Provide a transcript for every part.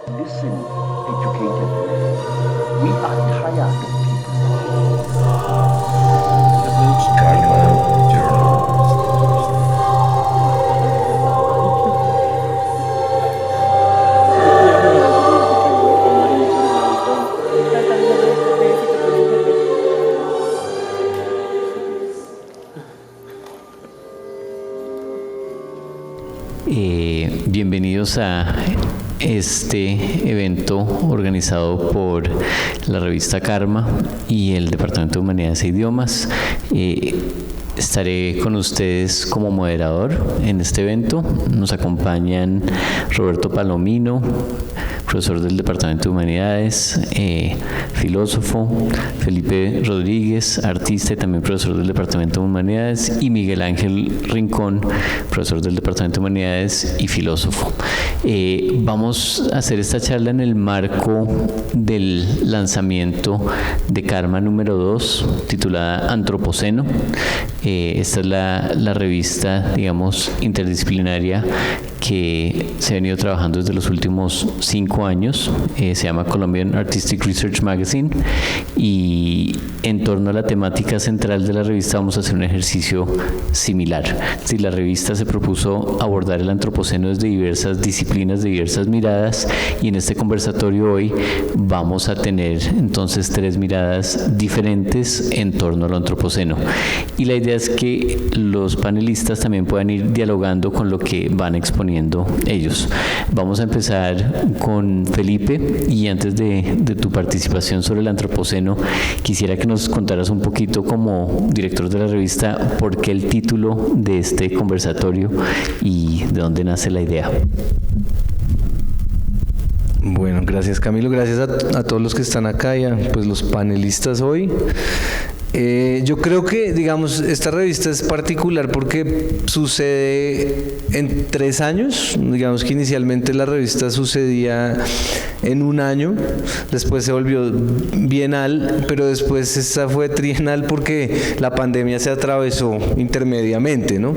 Listen, educated man. We are tired of people. Karma Journal. Bienvenidos a este evento organizado por la revista Karma y el Departamento de Humanidades e Idiomas. Estaré con ustedes como moderador en este evento. Nos acompañan Roberto Palomino, profesor del Departamento de Humanidades, filósofo, Felipe Rodríguez, artista y también profesor del Departamento de Humanidades, y Miguel Ángel Rincón, profesor del Departamento de Humanidades y filósofo. Vamos a hacer esta charla en el marco del lanzamiento de Karma número 2, titulada Antropoceno. Esta es la revista, digamos, interdisciplinaria que se ha venido trabajando desde los últimos 5 años. Se llama Colombian Artistic Research Magazine, y en torno a la temática central de la revista vamos a hacer un ejercicio similar. Si la revista se propuso abordar el antropoceno desde diversas disciplinas, de diversas miradas, y en este conversatorio hoy vamos a tener entonces 3 miradas diferentes en torno al antropoceno. Y la idea es que los panelistas también puedan ir dialogando con lo que van exponiendo ellos. Vamos a empezar con Felipe, y antes de tu participación sobre el antropoceno, quisiera que nos contaras un poquito, como director de la revista, por qué el título de este conversatorio y de dónde nace la idea. Bueno, gracias Camilo, gracias a todos los que están acá y a pues, los panelistas hoy. Yo creo que, digamos, esta revista es particular porque sucede en 3 años. Digamos que inicialmente la revista sucedía en 1 año, después se volvió bienal, pero después esta fue trienal porque la pandemia se atravesó intermediamente, ¿no?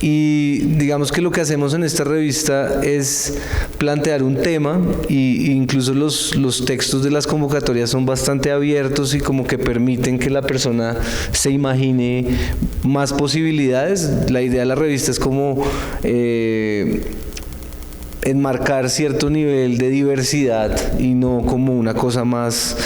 Y digamos que lo que hacemos en esta revista es plantear un tema, y incluso los textos de las convocatorias son bastante abiertos y como que permiten que la persona se imagine más posibilidades. La idea de la revista es como enmarcar cierto nivel de diversidad y no como una cosa más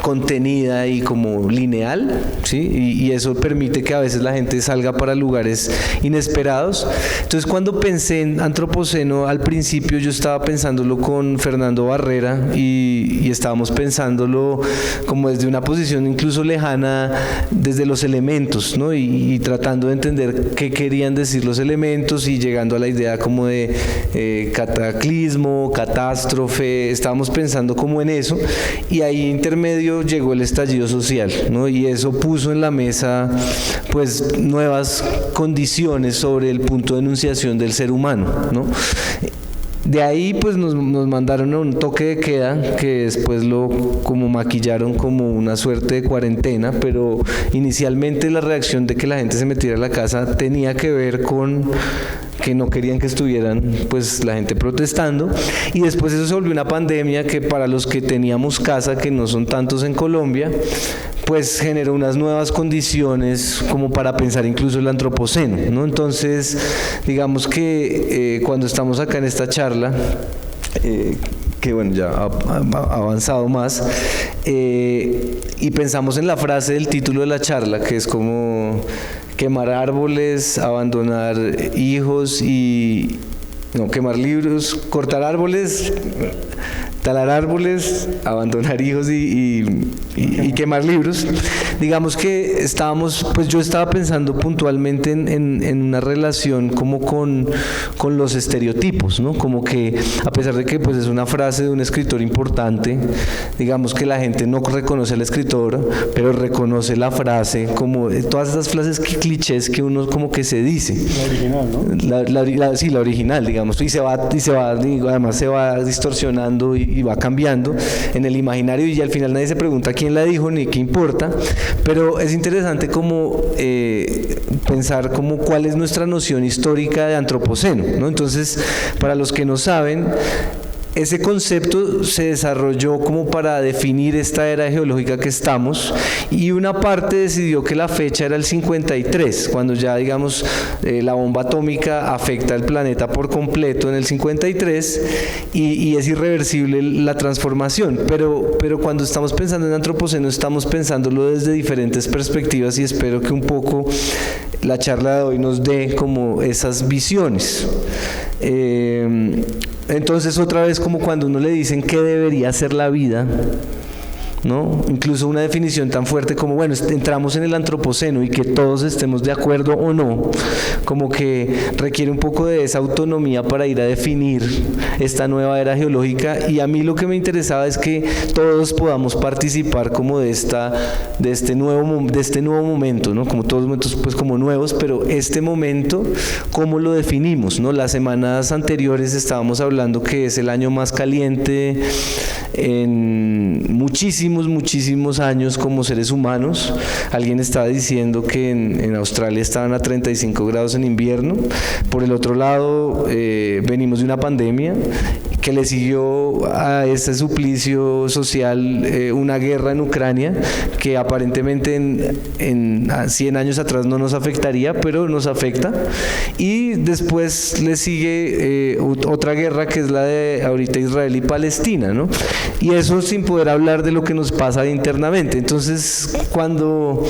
contenida y como lineal, ¿sí? Y eso permite que a veces la gente salga para lugares inesperados. Entonces, cuando pensé en antropoceno, al principio yo estaba pensándolo con Fernando Barrera y estábamos pensándolo como desde una posición incluso lejana, desde los elementos, ¿no? Y tratando de entender qué querían decir los elementos y llegando a la idea como de cataclismo, catástrofe. Estábamos pensando como en eso, y ahí intermedio llegó el estallido social, ¿no? Y eso puso en la mesa pues nuevas condiciones sobre el punto de enunciación del ser humano, ¿no? De ahí pues nos mandaron a un toque de queda que después lo como maquillaron como una suerte de cuarentena, pero inicialmente la reacción de que la gente se metiera a la casa tenía que ver con que no querían que estuvieran pues la gente protestando, y después eso se volvió una pandemia que para los que teníamos casa, que no son tantos en Colombia, pues generó unas nuevas condiciones como para pensar incluso el antropoceno, ¿no? Entonces, digamos que cuando estamos acá en esta charla, que bueno, ya ha avanzado más, y pensamos en la frase del título de la charla, que es como quemar árboles, abandonar hijos y... no, quemar libros, cortar árboles, talar árboles, abandonar hijos y quemar libros. Digamos que estábamos, pues yo estaba pensando puntualmente en una relación como con los estereotipos, ¿no? Como que a pesar de que pues es una frase de un escritor importante, digamos que la gente no reconoce al escritor, pero reconoce la frase, como todas esas frases clichés que uno como que se dice. La original, ¿no? Sí, la original, digamos, y se va, además se va distorsionando y va cambiando en el imaginario, y al final nadie se pregunta quién la dijo ni qué importa, pero es interesante como pensar como cuál es nuestra noción histórica de antropoceno, ¿no? Entonces, para los que no saben, ese concepto se desarrolló como para definir esta era geológica que estamos, y una parte decidió que la fecha era el 53, cuando ya digamos la bomba atómica afecta al planeta por completo en el 53 y es irreversible la transformación, pero cuando estamos pensando en antropoceno estamos pensándolo desde diferentes perspectivas, y espero que un poco la charla de hoy nos dé como esas visiones. Entonces, otra vez, como cuando uno le dicen qué debería ser la vida, ¿no? Incluso una definición tan fuerte como, bueno, entramos en el antropoceno, y que todos estemos de acuerdo o no, como que requiere un poco de esa autonomía para ir a definir esta nueva era geológica. Y a mí lo que me interesaba es que todos podamos participar como de este nuevo momento, ¿no? Como todos los momentos pues como nuevos, pero este momento, ¿cómo lo definimos, no? Las semanas anteriores estábamos hablando que es el año más caliente en muchísimos años como seres humanos. Alguien estaba diciendo que en Australia estaban a 35 grados en invierno. Por el otro lado, venimos de una pandemia que le siguió a este suplicio social una guerra en Ucrania, que aparentemente en 100 años atrás no nos afectaría, pero nos afecta. Y después le sigue otra guerra, que es la de ahorita Israel y Palestina, ¿no? Y eso sin poder hablar de lo que nos pasa internamente. Entonces, cuando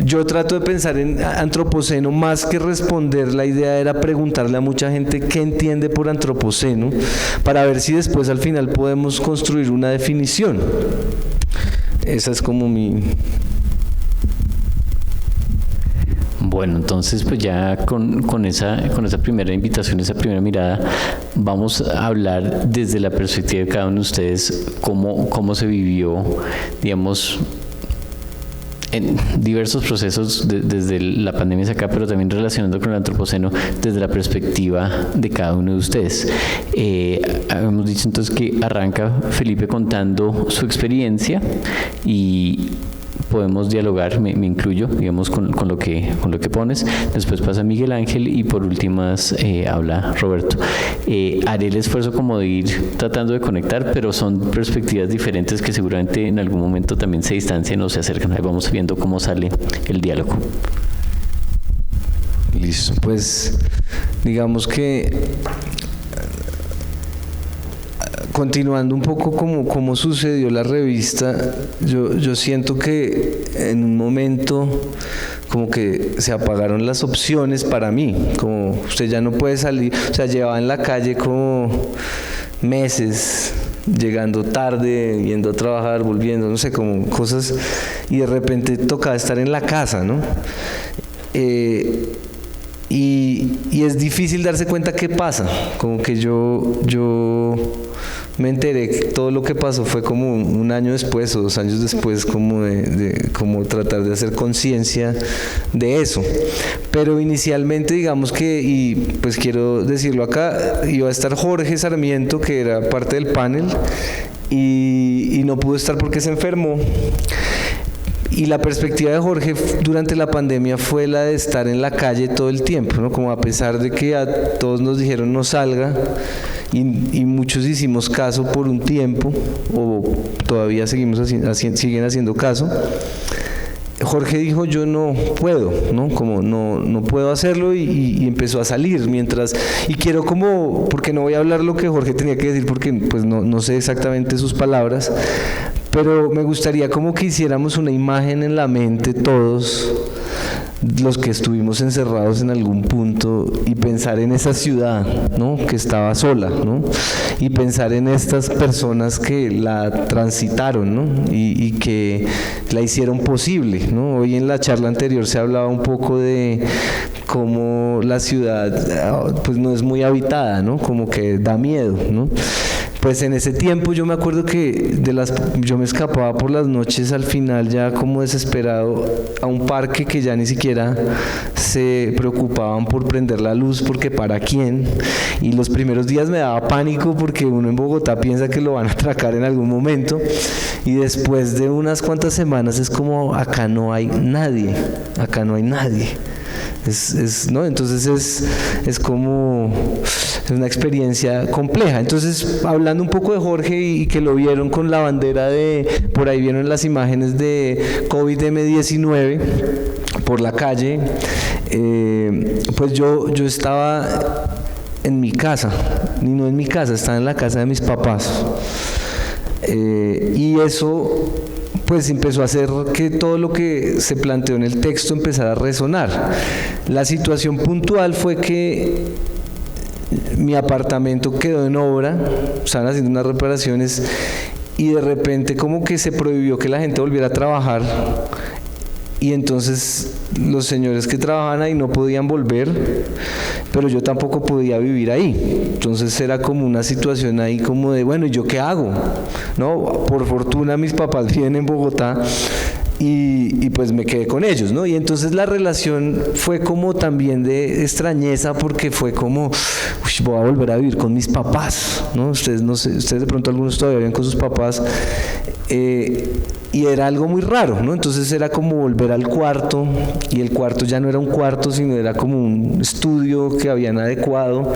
yo trato de pensar en antropoceno, más que responder, la idea era preguntarle a mucha gente qué entiende por antropoceno, para ver si después al final podemos construir una definición. Esa es como mi... Bueno, entonces pues ya con esa primera invitación, esa primera mirada, vamos a hablar desde la perspectiva de cada uno de ustedes cómo se vivió, digamos, en diversos procesos desde la pandemia hacia acá, pero también relacionando con el antropoceno desde la perspectiva de cada uno de ustedes. Hemos dicho entonces que arranca Felipe contando su experiencia y podemos dialogar, me incluyo, digamos, con lo que pones. Después pasa Miguel Ángel y por últimas habla Roberto. Haré el esfuerzo como de ir tratando de conectar, pero son perspectivas diferentes que seguramente en algún momento también se distancian o se acercan. Ahí vamos viendo cómo sale el diálogo. Listo, pues digamos que continuando un poco como sucedió la revista, yo siento que en un momento como que se apagaron las opciones para mí, como usted ya no puede salir, o sea, llevaba en la calle como meses, llegando tarde, yendo a trabajar, volviendo, no sé, como cosas, y de repente tocaba estar en la casa, ¿no? Y es difícil darse cuenta qué pasa, como que yo me enteré que todo lo que pasó fue como un año después o 2 años después, como de como tratar de hacer conciencia de eso. Pero inicialmente, digamos que, y pues quiero decirlo acá, iba a estar Jorge Sarmiento, que era parte del panel, y no pudo estar porque se enfermó. Y la perspectiva de Jorge durante la pandemia fue la de estar en la calle todo el tiempo, ¿no? Como a pesar de que a todos nos dijeron no salga, y muchos hicimos caso por un tiempo, o todavía siguen haciendo caso, Jorge dijo yo no puedo, ¿no? Como no puedo hacerlo, y empezó a salir mientras, y quiero como, porque no voy a hablar lo que Jorge tenía que decir porque pues no sé exactamente sus palabras, pero me gustaría como que hiciéramos una imagen en la mente todos los que estuvimos encerrados en algún punto, y pensar en esa ciudad, ¿no? Que estaba sola, ¿no? Y pensar en estas personas que la transitaron, ¿no? Y que la hicieron posible, ¿no? Hoy en la charla anterior se hablaba un poco de cómo la ciudad pues no es muy habitada, ¿no? Como que da miedo, ¿no? Pues en ese tiempo yo me acuerdo que yo me escapaba por las noches al final ya como desesperado a un parque que ya ni siquiera se preocupaban por prender la luz, porque ¿para quién? Y los primeros días me daba pánico porque uno en Bogotá piensa que lo van a atracar en algún momento, y después de unas cuantas semanas es como acá no hay nadie, ¿no? Entonces es como es una experiencia compleja. Entonces, hablando un poco de Jorge y que lo vieron con la bandera por ahí vieron las imágenes de COVID-19 por la calle, pues yo estaba en mi casa, y no en mi casa, estaba en la casa de mis papás. Y eso pues empezó a hacer que todo lo que se planteó en el texto empezara a resonar. La situación puntual fue que mi apartamento quedó en obra, estaban haciendo unas reparaciones y de repente como que se prohibió que la gente volviera a trabajar y entonces los señores que trabajaban ahí no podían volver, pero yo tampoco podía vivir ahí. Entonces era como una situación ahí como de, bueno, ¿y yo qué hago? ¿No? Por fortuna mis papás viven en Bogotá y pues me quedé con ellos, ¿no? Y entonces la relación fue como también de extrañeza porque fue como, voy a volver a vivir con mis papás, ¿no? Ustedes no sé, ustedes de pronto algunos todavía viven con sus papás. Y era algo muy raro, ¿no? Entonces era como volver al cuarto, y el cuarto ya no era un cuarto, sino era como un estudio que habían adecuado,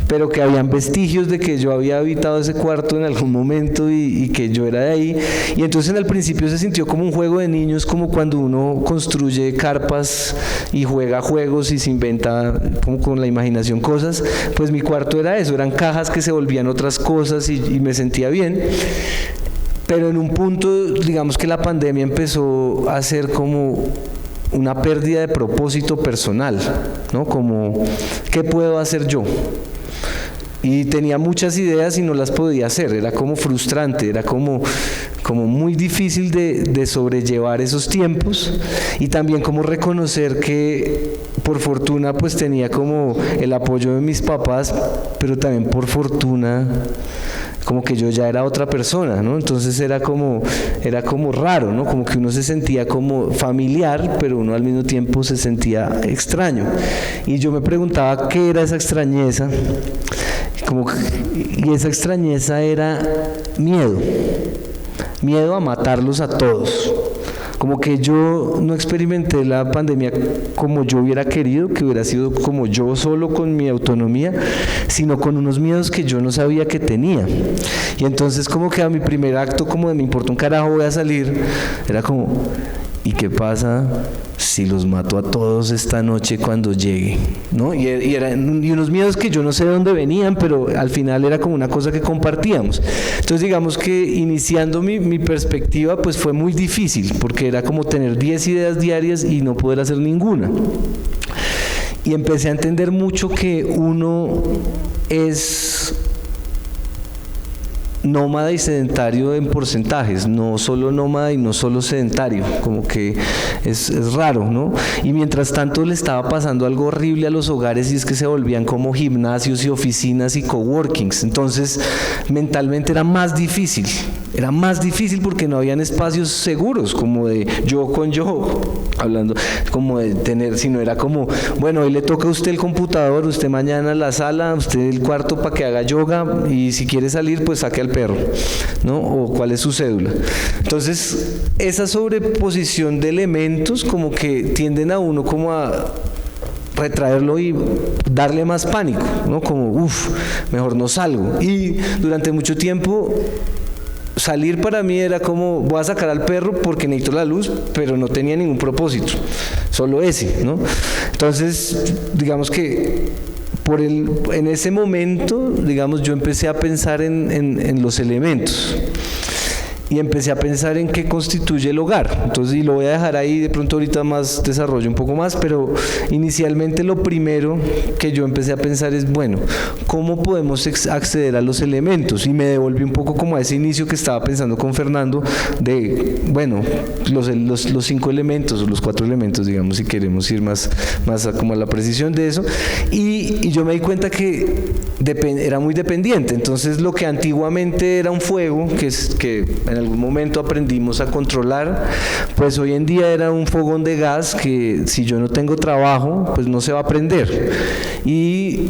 pero que habían vestigios de que yo había habitado ese cuarto en algún momento y que yo era de ahí. Y entonces al principio se sintió como un juego de niños, como cuando uno construye carpas y juega juegos y se inventa como con la imaginación cosas. Pues mi cuarto era eso, eran cajas que se volvían otras cosas y me sentía bien. Pero en un punto, digamos que la pandemia empezó a ser como una pérdida de propósito personal, ¿no? Como, ¿qué puedo hacer yo? Y tenía muchas ideas y no las podía hacer, era como frustrante, era como muy difícil de sobrellevar esos tiempos, y también como reconocer que por fortuna pues tenía como el apoyo de mis papás, pero también por fortuna como que yo ya era otra persona, ¿no? Entonces era como raro, ¿no? Como que uno se sentía como familiar, pero uno al mismo tiempo se sentía extraño. Y yo me preguntaba qué era esa extrañeza, y esa extrañeza era miedo a matarlos a todos. Como que yo no experimenté la pandemia como yo hubiera querido, que hubiera sido como yo solo con mi autonomía, sino con unos miedos que yo no sabía que tenía. Y entonces como que a mi primer acto como de me importa un carajo, voy a salir, era como, ¿y qué pasa si los mato a todos esta noche cuando llegue? ¿No? Y unos miedos que yo no sé de dónde venían, pero al final era como una cosa que compartíamos. Entonces digamos que iniciando mi perspectiva pues fue muy difícil, porque era como tener 10 ideas diarias y no poder hacer ninguna. Y empecé a entender mucho que uno es nómada y sedentario en porcentajes, no solo nómada y no solo sedentario, como que es raro, ¿no? Y mientras tanto le estaba pasando algo horrible a los hogares, y es que se volvían como gimnasios y oficinas y coworkings. Entonces mentalmente era más difícil porque no habían espacios seguros, como de yo con yo, hablando, como de tener, sino era como, bueno, hoy le toca a usted el computador, usted mañana la sala, usted el cuarto para que haga yoga, y si quiere salir pues saque al perro, ¿no? O cuál es su cédula. Entonces esa sobreposición de elementos como que tienden a uno como a retraerlo y darle más pánico, ¿no? Como, mejor no salgo. Y durante mucho tiempo salir para mí era como, voy a sacar al perro porque necesito la luz, pero no tenía ningún propósito, solo ese, ¿no? Entonces, digamos que en ese momento, digamos, yo empecé a pensar en los elementos. Y empecé a pensar en qué constituye el hogar. Entonces, y lo voy a dejar ahí, de pronto ahorita más desarrollo un poco más, pero inicialmente lo primero que yo empecé a pensar es, bueno, ¿cómo podemos acceder a los elementos? Y me devolví un poco como a ese inicio que estaba pensando con Fernando, de, bueno, los 5 elementos, o los 4 elementos, digamos, si queremos ir más como a la precisión de eso. Y yo me di cuenta que era muy dependiente. Entonces, lo que antiguamente era un fuego, que en algún momento aprendimos a controlar, pues hoy en día era un fogón de gas que si yo no tengo trabajo, pues no se va a prender. Y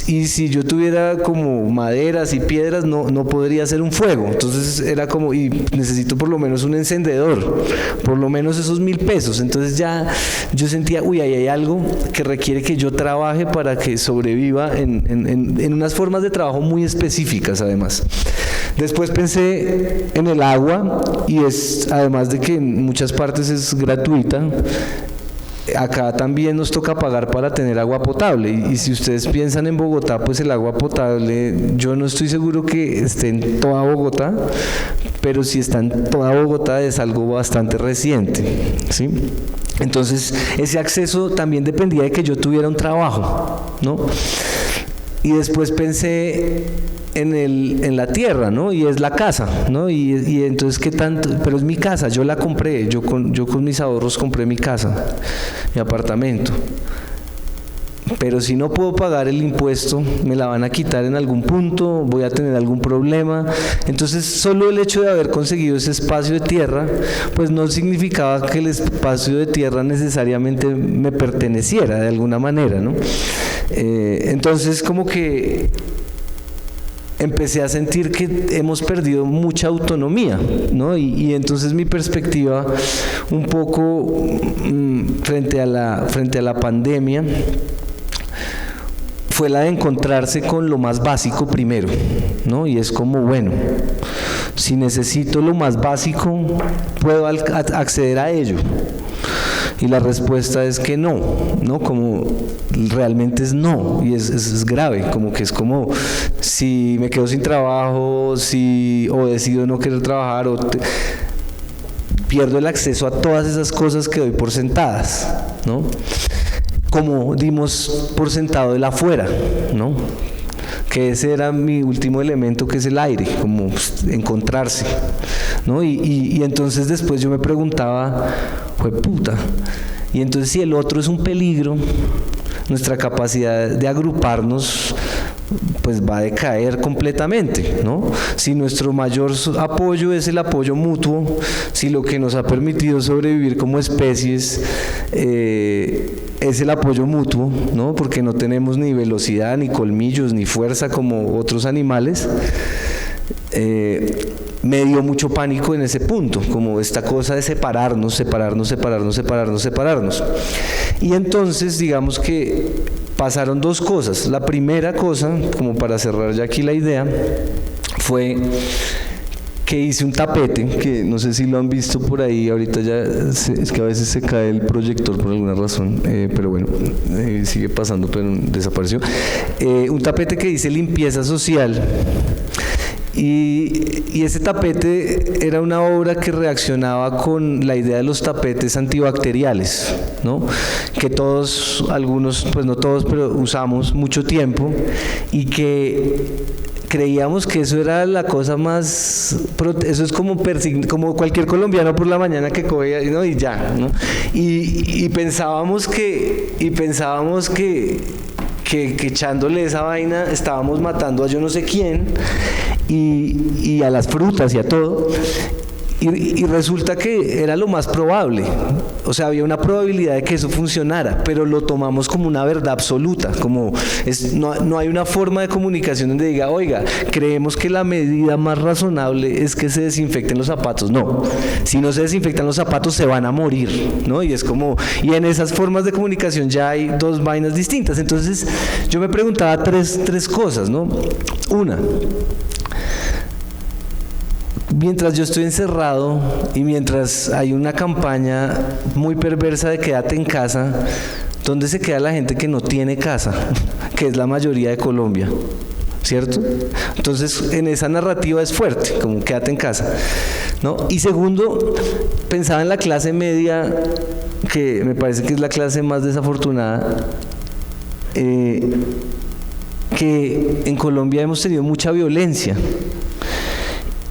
y si yo tuviera como maderas y piedras no podría hacer un fuego. Entonces era como, y necesito por lo menos un encendedor, por lo menos esos 1.000 pesos. Entonces ya yo sentía, uy, ahí hay algo que requiere que yo trabaje para que sobreviva en unas formas de trabajo muy específicas además. Después pensé en el agua, y además de que en muchas partes es gratuita, acá también nos toca pagar para tener agua potable, y si ustedes piensan en Bogotá, pues el agua potable, yo no estoy seguro que esté en toda Bogotá, pero si está en toda Bogotá es algo bastante reciente, ¿sí? Entonces ese acceso también dependía de que yo tuviera un trabajo, ¿no? Y después pensé en la tierra, ¿no? Y es la casa, ¿no? Y entonces, ¿qué tanto? Pero es mi casa, yo la compré, yo con mis ahorros compré mi casa, mi apartamento. Pero si no puedo pagar el impuesto, me la van a quitar en algún punto, voy a tener algún problema. Entonces, solo el hecho de haber conseguido ese espacio de tierra, pues no significaba que el espacio de tierra necesariamente me perteneciera de alguna manera, ¿no? Entonces, como que empecé a sentir que hemos perdido mucha autonomía, ¿no? Y entonces mi perspectiva un poco frente a la pandemia fue la de encontrarse con lo más básico primero, ¿no? Y es como, bueno, si necesito lo más básico, ¿puedo acceder a ello? Y la respuesta es que no, como realmente es no, y es grave, como que es como si me quedo sin trabajo, o decido no querer trabajar, pierdo el acceso a todas esas cosas que doy por sentadas, ¿no? Como dimos por sentado el afuera, ¿no? Que ese era mi último elemento, que es el aire, como encontrarse, ¿no? Y entonces después yo me preguntaba, ¡jueputa! Y entonces si el otro es un peligro, nuestra capacidad de agruparnos pues va a decaer completamente, ¿no? Si nuestro mayor apoyo es el apoyo mutuo, si lo que nos ha permitido sobrevivir como especies es el apoyo mutuo, ¿no? Porque no tenemos ni velocidad, ni colmillos, ni fuerza como otros animales, me dio mucho pánico en ese punto, como esta cosa de separarnos. Y entonces, digamos que pasaron dos cosas. La primera cosa, como para cerrar ya aquí la idea, fue que hice un tapete, que no sé si lo han visto por ahí, ahorita ya, es que a veces se cae el proyector por alguna razón, pero bueno, sigue pasando, pero desapareció. Un tapete que dice limpieza social. Y ese tapete era una obra que reaccionaba con la idea de los tapetes antibacteriales, ¿no? Que todos, algunos, pues no todos, pero usamos mucho tiempo, y que creíamos que eso era la cosa más, eso es como cualquier colombiano por la mañana que coge, ¿no? Y ya, ¿no? Y pensábamos que echándole esa vaina estábamos matando a yo no sé quién, y a las frutas y a todo, y resulta que era lo más probable, o sea, había una probabilidad de que eso funcionara, pero lo tomamos como una verdad absoluta, como no hay una forma de comunicación donde diga, oiga, creemos que la medida más razonable es que se desinfecten los zapatos. No, si no se desinfectan los zapatos se van a morir, ¿no? Y es como, y en esas formas de comunicación ya hay dos vainas distintas. Entonces yo me preguntaba tres cosas, ¿no? Una, mientras yo estoy encerrado y mientras hay una campaña muy perversa de quédate en casa, ¿dónde se queda la gente que no tiene casa? Que es la mayoría de Colombia, ¿cierto? Entonces en esa narrativa es fuerte, como quédate en casa, ¿no? Y segundo, pensaba en la clase media, que me parece que es la clase más desafortunada, que en Colombia hemos tenido mucha violencia.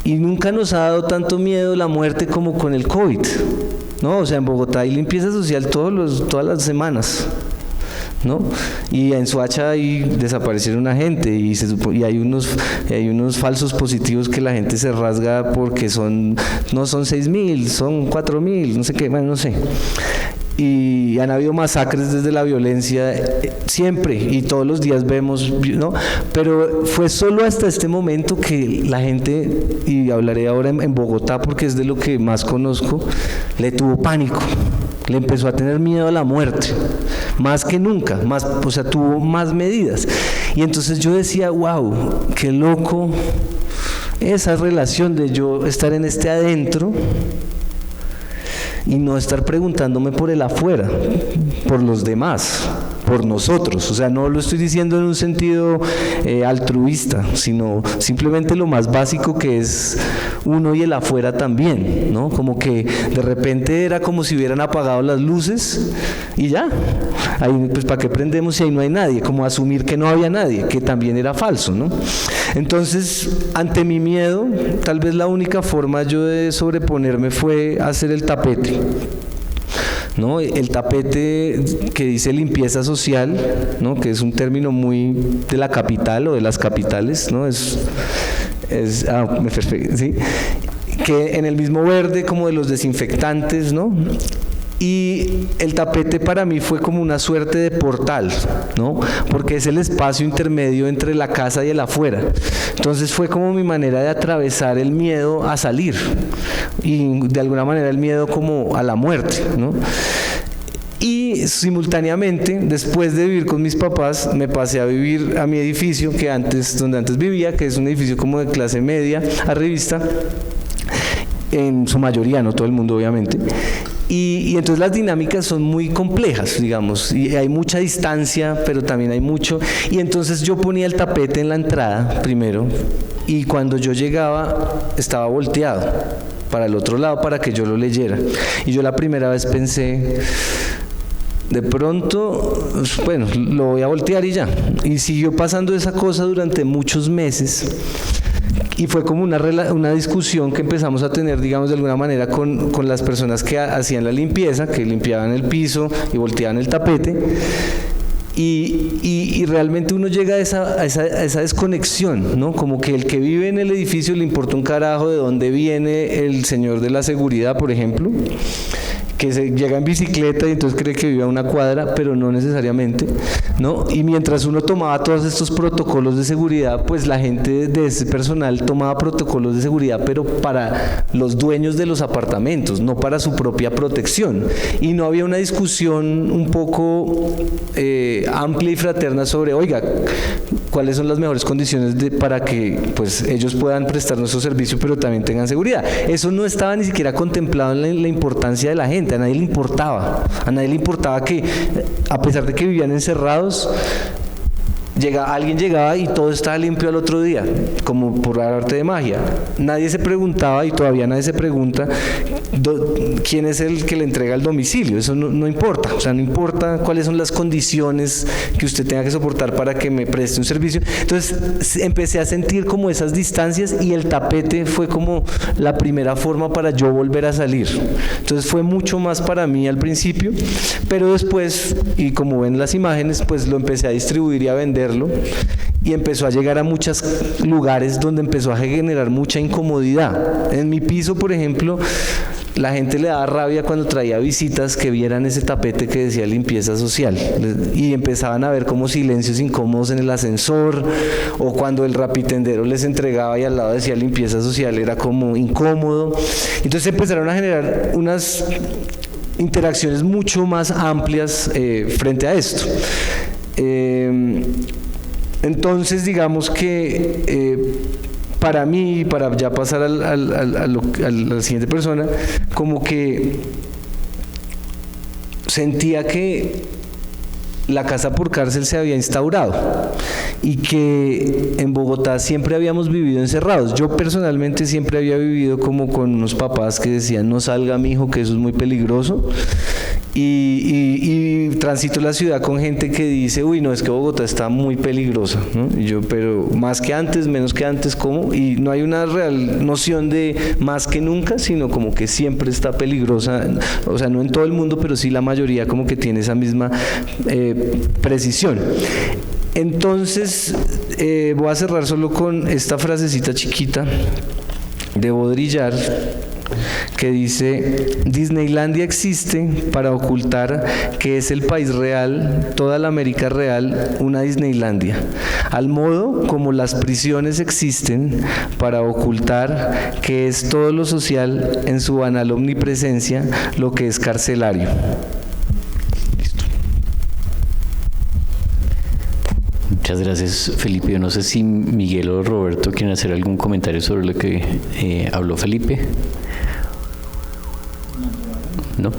Y nunca nos ha dado tanto miedo la muerte como con el COVID, ¿no? O sea, en Bogotá hay limpieza social todas las semanas, ¿no? Y en Soacha ahí desaparecieron una gente y hay unos falsos positivos que la gente se rasga porque no son 6.000, son 4.000, no sé qué, bueno, no sé. y han habido masacres desde la violencia siempre y todos los días vemos, ¿no? Pero fue solo hasta este momento que la gente, y hablaré ahora en Bogotá porque es de lo que más conozco, le tuvo pánico, le empezó a tener miedo a la muerte, más que nunca, más, o sea, tuvo más medidas. Y entonces yo decía, wow, qué loco esa relación de yo estar en este adentro y no estar preguntándome por el afuera, por los demás, por nosotros. O sea, no lo estoy diciendo en un sentido altruista, sino simplemente lo más básico que es uno y el afuera también, ¿no? Como que de repente era como si hubieran apagado las luces y ya. Ahí, pues, ¿para qué prendemos si ahí no hay nadie? Como asumir que no había nadie, que también era falso, ¿no? Entonces, ante mi miedo, tal vez la única forma yo de sobreponerme fue hacer el tapete, ¿no? El tapete que dice limpieza social, ¿no? Que es un término muy de la capital o de las capitales, ¿no? ¿Sí? Que en el mismo verde como de los desinfectantes, ¿no? Y el tapete para mí fue como una suerte de portal, ¿no? Porque es el espacio intermedio entre la casa y el afuera. Entonces fue como mi manera de atravesar el miedo a salir y de alguna manera el miedo como a la muerte, ¿no? Y simultáneamente, después de vivir con mis papás, me pasé a vivir a mi edificio donde antes vivía, que es un edificio como de clase media, arribista, en su mayoría, no todo el mundo obviamente. Y entonces las dinámicas son muy complejas, digamos, y hay mucha distancia, pero también hay mucho. Y entonces yo ponía el tapete en la entrada primero, y cuando yo llegaba estaba volteado para el otro lado para que yo lo leyera. Y yo la primera vez pensé, de pronto, bueno, lo voy a voltear y ya. Y siguió pasando esa cosa durante muchos meses. Y fue como una discusión que empezamos a tener, digamos, de alguna manera con las personas que hacían la limpieza, que limpiaban el piso y volteaban el tapete. Y realmente uno llega a esa desconexión, ¿no? Como que el que vive en el edificio le importa un carajo de dónde viene el señor de la seguridad, por ejemplo, que llega en bicicleta y entonces cree que vive a una cuadra, pero no necesariamente, ¿no? Y mientras uno tomaba todos estos protocolos de seguridad, pues la gente de ese personal tomaba protocolos de seguridad, pero para los dueños de los apartamentos, no para su propia protección. Y no había una discusión un poco amplia y fraterna sobre, oiga, cuáles son las mejores condiciones para que pues ellos puedan prestar nuestro servicio, pero también tengan seguridad. Eso no estaba ni siquiera contemplado en la importancia de la gente. A nadie le importaba que, a pesar de que vivían encerrados, alguien llegaba y todo estaba limpio al otro día, como por arte de magia. Nadie se preguntaba, y todavía nadie se pregunta, quién es el que le entrega el domicilio. Eso no importa, o sea, no importa cuáles son las condiciones que usted tenga que soportar para que me preste un servicio. Entonces empecé a sentir como esas distancias, y el tapete fue como la primera forma para yo volver a salir. Entonces fue mucho más para mí al principio, pero después, y como ven las imágenes, pues lo empecé a distribuir y a vender, y empezó a llegar a muchos lugares donde empezó a generar mucha incomodidad. En mi piso, por ejemplo, la gente le daba rabia cuando traía visitas que vieran ese tapete que decía limpieza social, y empezaban a ver como silencios incómodos en el ascensor, o cuando el rapitendero les entregaba y al lado decía limpieza social, era como incómodo. Entonces empezaron a generar unas interacciones mucho más amplias frente a esto. Entonces digamos que para mí, para ya pasar a la siguiente persona, como que sentía que la casa por cárcel se había instaurado y que en Bogotá siempre habíamos vivido encerrados. Yo personalmente siempre había vivido como con unos papás que decían no salga mijo, que eso es muy peligroso. Y transito la ciudad con gente que dice, uy, no, es que Bogotá está muy peligrosa, ¿no? Y yo, pero más que antes, menos que antes, ¿cómo? Y no hay una real noción de más que nunca, sino como que siempre está peligrosa, o sea, no en todo el mundo, pero sí la mayoría como que tiene esa misma precisión. Entonces, voy a cerrar solo con esta frasecita chiquita de Baudrillard, que dice: Disneylandia existe para ocultar que es el país real, toda la América real, una Disneylandia, al modo como las prisiones existen para ocultar que es todo lo social en su banal omnipresencia, lo que es carcelario. Muchas gracias, Felipe. Yo no sé si Miguel o Roberto quieren hacer algún comentario sobre lo que habló Felipe. ¿No?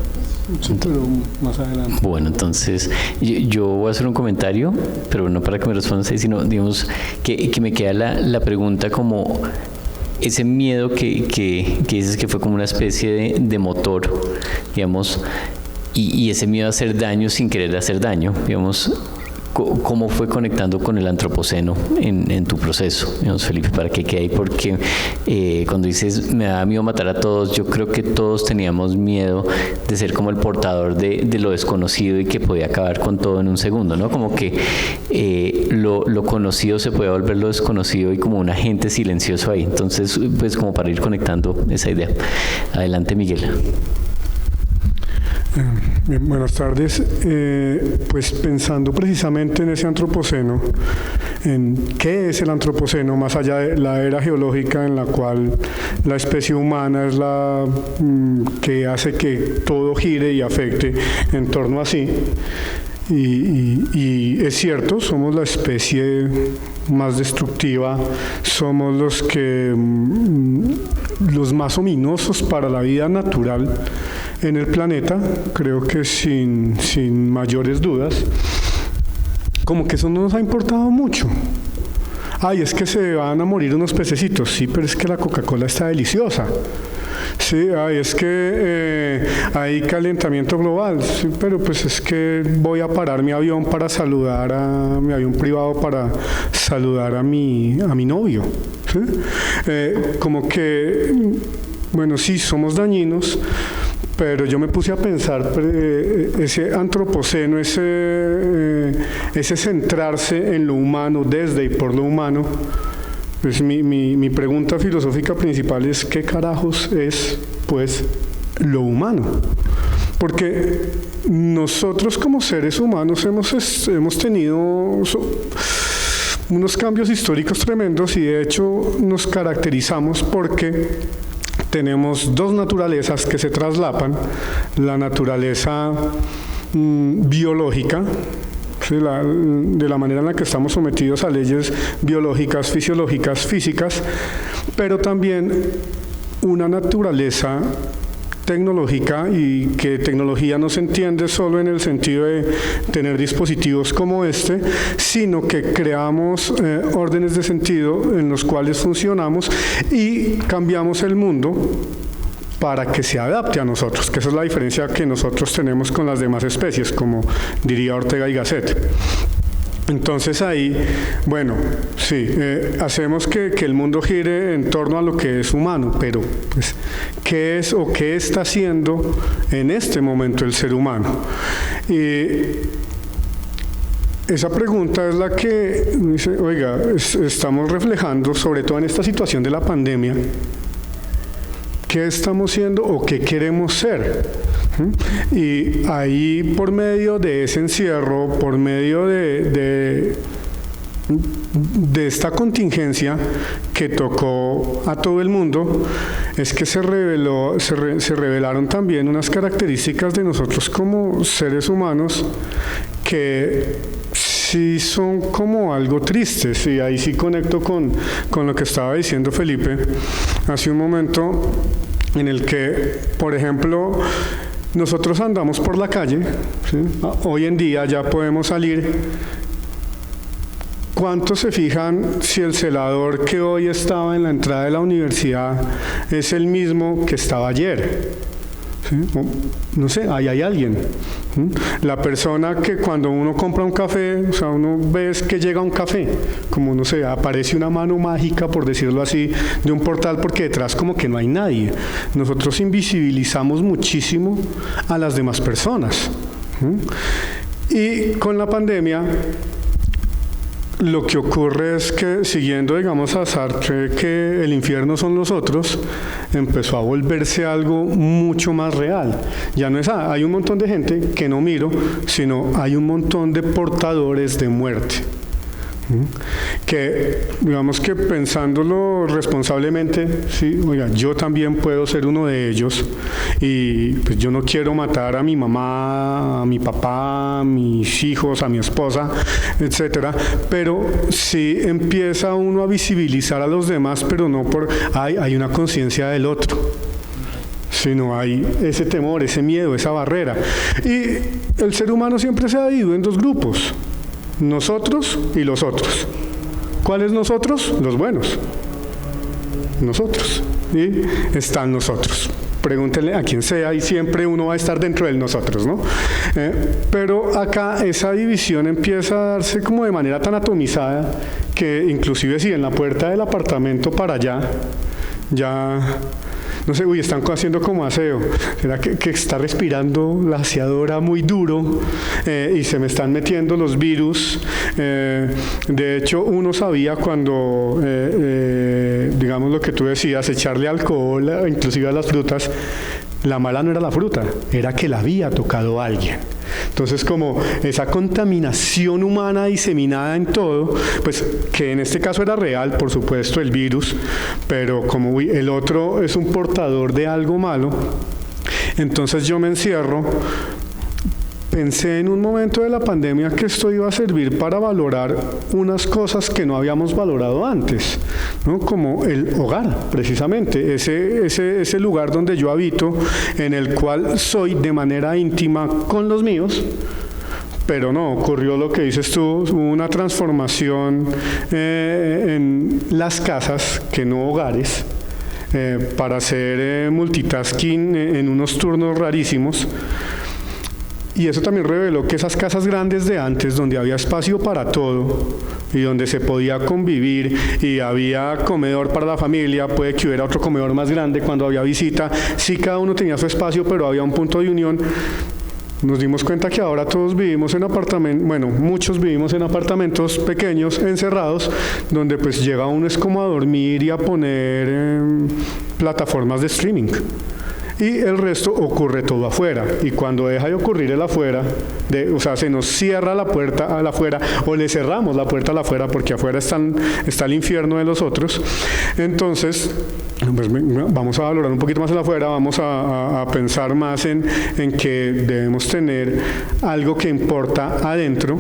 Sí, pero más adelante. Bueno, entonces yo voy a hacer un comentario, pero no para que me respondas ahí, sino digamos que me queda la pregunta como ese miedo que dices que fue como una especie de motor, digamos, y ese miedo a hacer daño sin querer hacer daño, digamos. ¿Cómo fue conectando con el antropoceno en tu proceso, digamos, Felipe, para que quede ahí? Porque cuando dices me da miedo matar a todos, yo creo que todos teníamos miedo de ser como el portador de lo desconocido y que podía acabar con todo en un segundo, ¿no? Como que lo conocido se puede volver lo desconocido y como un agente silencioso ahí. Entonces, pues como para ir conectando esa idea. Adelante, Miguel. Bien, buenas tardes. Pues pensando precisamente en ese antropoceno, en qué es el antropoceno, más allá de la era geológica en la cual la especie humana es la que hace que todo gire y afecte en torno a sí. Y es cierto, somos la especie más destructiva, somos los más ominosos para la vida natural en el planeta, creo que sin mayores dudas. Como que eso no nos ha importado mucho. Ay, es que se van a morir unos pececitos. Sí, pero es que la Coca-Cola está deliciosa. Sí, ay, es que hay calentamiento global. Sí, pero pues es que voy a parar mi avión para saludar mi avión privado para saludar a mi novio. ¿Sí? Como que, bueno, sí, somos dañinos. Pero yo me puse a pensar, ese antropoceno, ese centrarse en lo humano, desde y por lo humano, pues mi pregunta filosófica principal es ¿qué carajos es, pues, lo humano? Porque nosotros como seres humanos hemos tenido unos cambios históricos tremendos y de hecho nos caracterizamos porque tenemos dos naturalezas que se traslapan, la naturaleza biológica, ¿sí? De la manera en la que estamos sometidos a leyes biológicas, fisiológicas, físicas, pero también una naturaleza tecnológica, y que tecnología no se entiende solo en el sentido de tener dispositivos como este, sino que creamos órdenes de sentido en los cuales funcionamos y cambiamos el mundo para que se adapte a nosotros, que esa es la diferencia que nosotros tenemos con las demás especies, como diría Ortega y Gasset. Entonces ahí, bueno, sí, hacemos que el mundo gire en torno a lo que es humano, pero pues, ¿qué es o qué está haciendo en este momento el ser humano? Esa pregunta es la que dice, oiga, estamos reflejando, sobre todo en esta situación de la pandemia, ¿qué estamos siendo o qué queremos ser? Y ahí, por medio de ese encierro, por medio de esta contingencia que tocó a todo el mundo, es que se revelaron también unas características de nosotros como seres humanos que sí son como algo tristes, y ahí sí conecto con lo que estaba diciendo Felipe hace un momento, en el que, por ejemplo, nosotros andamos por la calle, ¿sí? Hoy en día ya podemos salir. ¿Cuántos se fijan si el celador que hoy estaba en la entrada de la universidad es el mismo que estaba ayer? ¿Sí? No sé, ahí hay alguien. La persona que cuando uno compra un café, o sea, uno ve que llega un café, como no sé, aparece una mano mágica, por decirlo así, de un portal, porque detrás como que no hay nadie. Nosotros invisibilizamos muchísimo a las demás personas. Y con la pandemia, lo que ocurre es que, siguiendo, digamos, a Sartre, que el infierno son los otros, empezó a volverse algo mucho más real. Ya no es, hay un montón de gente que no miro, sino hay un montón de portadores de muerte. Que, digamos que pensándolo responsablemente, sí, oiga, yo también puedo ser uno de ellos y pues yo no quiero matar a mi mamá, a mi papá, a mis hijos, a mi esposa, etcétera, pero sí empieza uno a visibilizar a los demás, pero no por, hay una conciencia del otro, sino hay ese temor, ese miedo, esa barrera. Y el ser humano siempre se ha dividido en dos grupos: nosotros y los otros. ¿Cuáles nosotros? Los buenos. Nosotros. Y están nosotros. Pregúntenle a quien sea y siempre uno va a estar dentro del nosotros, ¿no? Pero acá esa división empieza a darse como de manera tan atomizada que inclusive si en la puerta del apartamento para allá ya... No sé, están haciendo como aseo. ¿Será que está respirando la aseadora muy duro y se me están metiendo los virus? De hecho, uno sabía cuando, digamos lo que tú decías, echarle alcohol, inclusive a las frutas, la mala no era la fruta, era que la había tocado alguien. Entonces, como esa contaminación humana diseminada en todo, pues que en este caso era real, por supuesto, el virus, pero como el otro es un portador de algo malo, entonces yo me encierro. Pensé en un momento de la pandemia que esto iba a servir para valorar unas cosas que no habíamos valorado antes, ¿no? Como el hogar, precisamente, ese lugar donde yo habito, en el cual soy de manera íntima con los míos. Pero no, ocurrió lo que dices tú, hubo una transformación en las casas, que no hogares, para hacer multitasking en unos turnos rarísimos. Y eso también reveló que esas casas grandes de antes, donde había espacio para todo y donde se podía convivir y había comedor para la familia, puede que hubiera otro comedor más grande cuando había visita, sí, cada uno tenía su espacio, pero había un punto de unión. Nos dimos cuenta que ahora todos vivimos en apartamentos, bueno, muchos vivimos en apartamentos pequeños, encerrados, donde pues llega uno es como a dormir y a poner plataformas de streaming. Y el resto ocurre todo afuera. Y cuando deja de ocurrir el afuera, o sea, se nos cierra la puerta al afuera, o le cerramos la puerta al afuera, porque afuera está el infierno de los otros. Entonces, pues vamos a valorar un poquito más el afuera, vamos a pensar más en que debemos tener algo que importa adentro.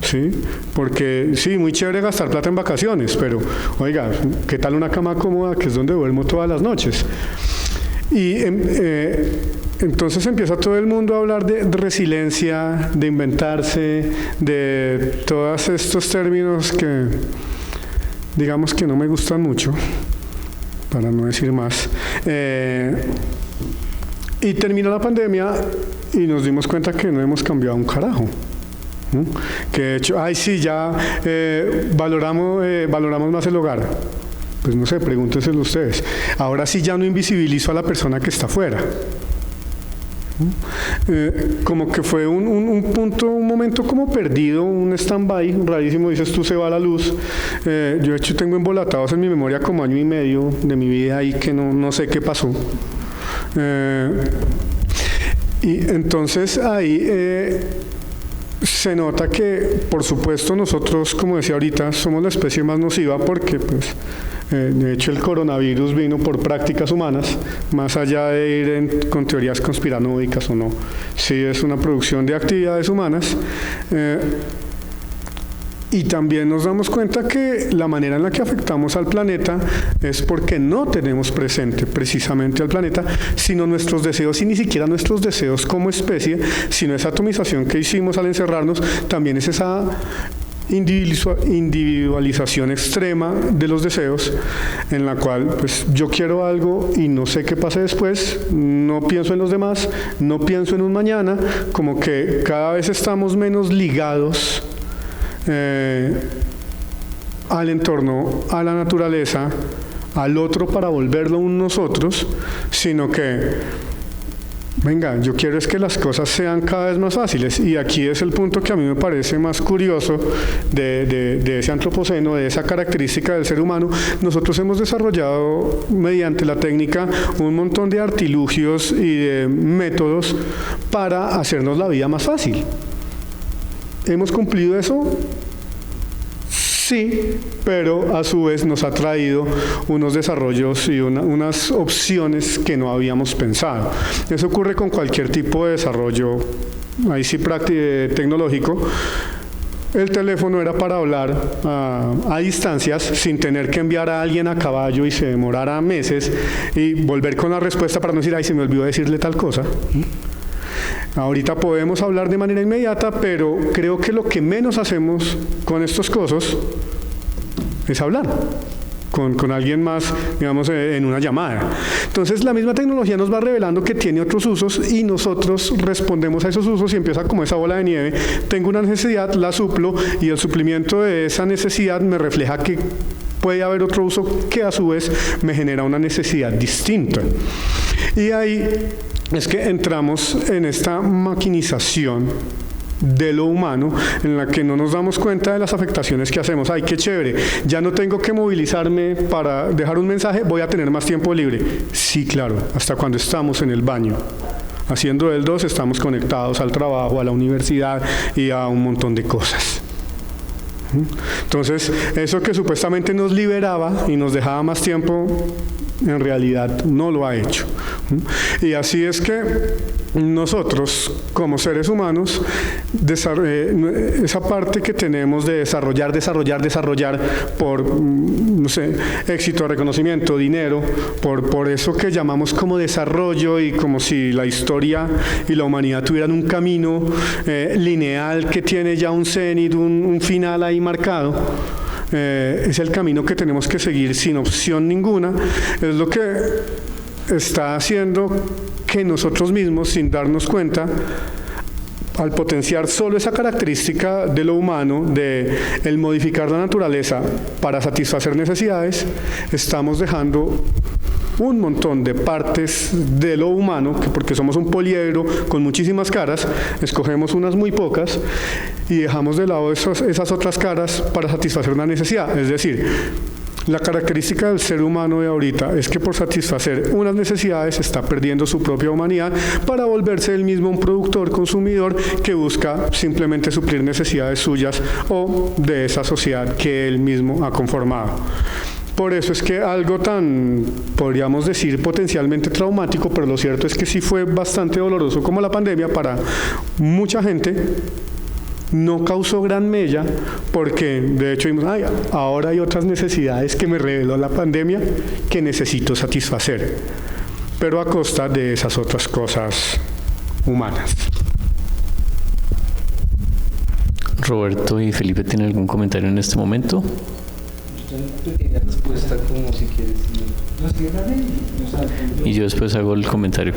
¿Sí? Porque sí, muy chévere gastar plata en vacaciones, pero oiga, ¿qué tal una cama cómoda que es donde duermo todas las noches? Y entonces empieza todo el mundo a hablar de resiliencia, de inventarse, de todos estos términos que digamos que no me gustan mucho, para no decir más. Y termina la pandemia y nos dimos cuenta que no hemos cambiado un carajo. Que de hecho, sí, ya valoramos más el hogar. Pues no sé, pregúntenselo ustedes. Ahora sí ya no invisibilizo a la persona que está afuera. Como que fue un punto, un momento como perdido, un stand-by rarísimo. Dices tú, se va la luz. Yo de hecho tengo embolatados en mi memoria como año y medio de mi vida ahí que no sé qué pasó. Y entonces ahí se nota que, por supuesto, nosotros, como decía ahorita, somos la especie más nociva porque, pues, de hecho, el coronavirus vino por prácticas humanas, más allá de ir con teorías conspiranoicas o no. Sí, es una producción de actividades humanas. Y también nos damos cuenta que la manera en la que afectamos al planeta es porque no tenemos presente precisamente al planeta, sino nuestros deseos, y ni siquiera nuestros deseos como especie, sino esa atomización que hicimos al encerrarnos, también es esa individualización extrema de los deseos, en la cual pues yo quiero algo y no sé qué pase después, no pienso en los demás, no pienso en un mañana, como que cada vez estamos menos ligados al entorno, a la naturaleza, al otro para volverlo un nosotros, sino que venga, yo quiero es que las cosas sean cada vez más fáciles, y aquí es el punto que a mí me parece más curioso de ese antropoceno, de esa característica del ser humano. Nosotros hemos desarrollado mediante la técnica un montón de artilugios y de métodos para hacernos la vida más fácil. ¿Hemos cumplido eso? Sí, pero a su vez nos ha traído unos desarrollos y unas opciones que no habíamos pensado. Eso ocurre con cualquier tipo de desarrollo, ahí sí tecnológico. El teléfono era para hablar a distancias sin tener que enviar a alguien a caballo y se demorara meses y volver con la respuesta para no decir, ay, se me olvidó decirle tal cosa. Ahorita podemos hablar de manera inmediata, pero creo que lo que menos hacemos con estos cosas es hablar con alguien más, digamos, en una llamada. Entonces, la misma tecnología nos va revelando que tiene otros usos y nosotros respondemos a esos usos y empieza como esa bola de nieve. Tengo una necesidad, la suplo, y el suplimiento de esa necesidad me refleja que puede haber otro uso que a su vez me genera una necesidad distinta. Y ahí es que entramos en esta maquinización de lo humano, en la que no nos damos cuenta de las afectaciones que hacemos. ¡Ay, qué chévere! Ya no tengo que movilizarme para dejar un mensaje, voy a tener más tiempo libre. Sí, claro, hasta cuando estamos en el baño. Haciendo el 2 estamos conectados al trabajo, a la universidad y a un montón de cosas. Entonces, eso que supuestamente nos liberaba y nos dejaba más tiempo, en realidad no lo ha hecho. Y así es que nosotros, como seres humanos, esa parte que tenemos de desarrollar por, no sé, éxito, reconocimiento, dinero, por eso que llamamos como desarrollo, y como si la historia y la humanidad tuvieran un camino lineal que tiene ya un cenit, un final ahí marcado. Es el camino que tenemos que seguir sin opción ninguna. Es lo que está haciendo que nosotros mismos, sin darnos cuenta, al potenciar solo esa característica de lo humano, de el modificar la naturaleza para satisfacer necesidades, estamos dejando un montón de partes de lo humano, que porque somos un poliedro con muchísimas caras, escogemos unas muy pocas y dejamos de lado esas otras caras para satisfacer una necesidad. Es decir, la característica del ser humano de ahorita es que por satisfacer unas necesidades está perdiendo su propia humanidad para volverse él mismo un productor, consumidor, que busca simplemente suplir necesidades suyas o de esa sociedad que él mismo ha conformado. Por eso es que algo tan, podríamos decir, potencialmente traumático, pero lo cierto es que sí fue bastante doloroso como la pandemia para mucha gente, no causó gran mella, porque de hecho vimos, ahora hay otras necesidades que me reveló la pandemia que necesito satisfacer, pero a costa de esas otras cosas humanas. Roberto y Felipe, ¿tienen algún comentario en este momento? Una pequeña respuesta, como si quieres. Y yo después hago el comentario.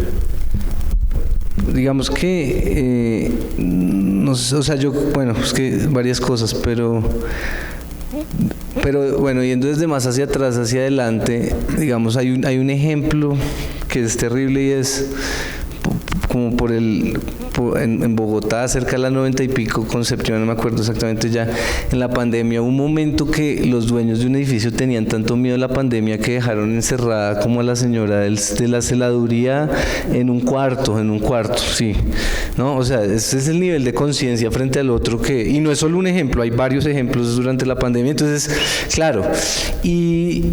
Digamos que, no sé, o sea, es que varias cosas, pero bueno, yendo desde más hacia atrás, hacia adelante, digamos, hay un ejemplo que es terrible y es como en Bogotá, cerca de la 90 y pico, Concepción, no me acuerdo exactamente ya, en la pandemia, un momento que los dueños de un edificio tenían tanto miedo de la pandemia que dejaron encerrada como a la señora de la celaduría en un cuarto, sí, ¿no? O sea, ese es el nivel de conciencia frente al otro y no es solo un ejemplo, hay varios ejemplos durante la pandemia, entonces, claro, y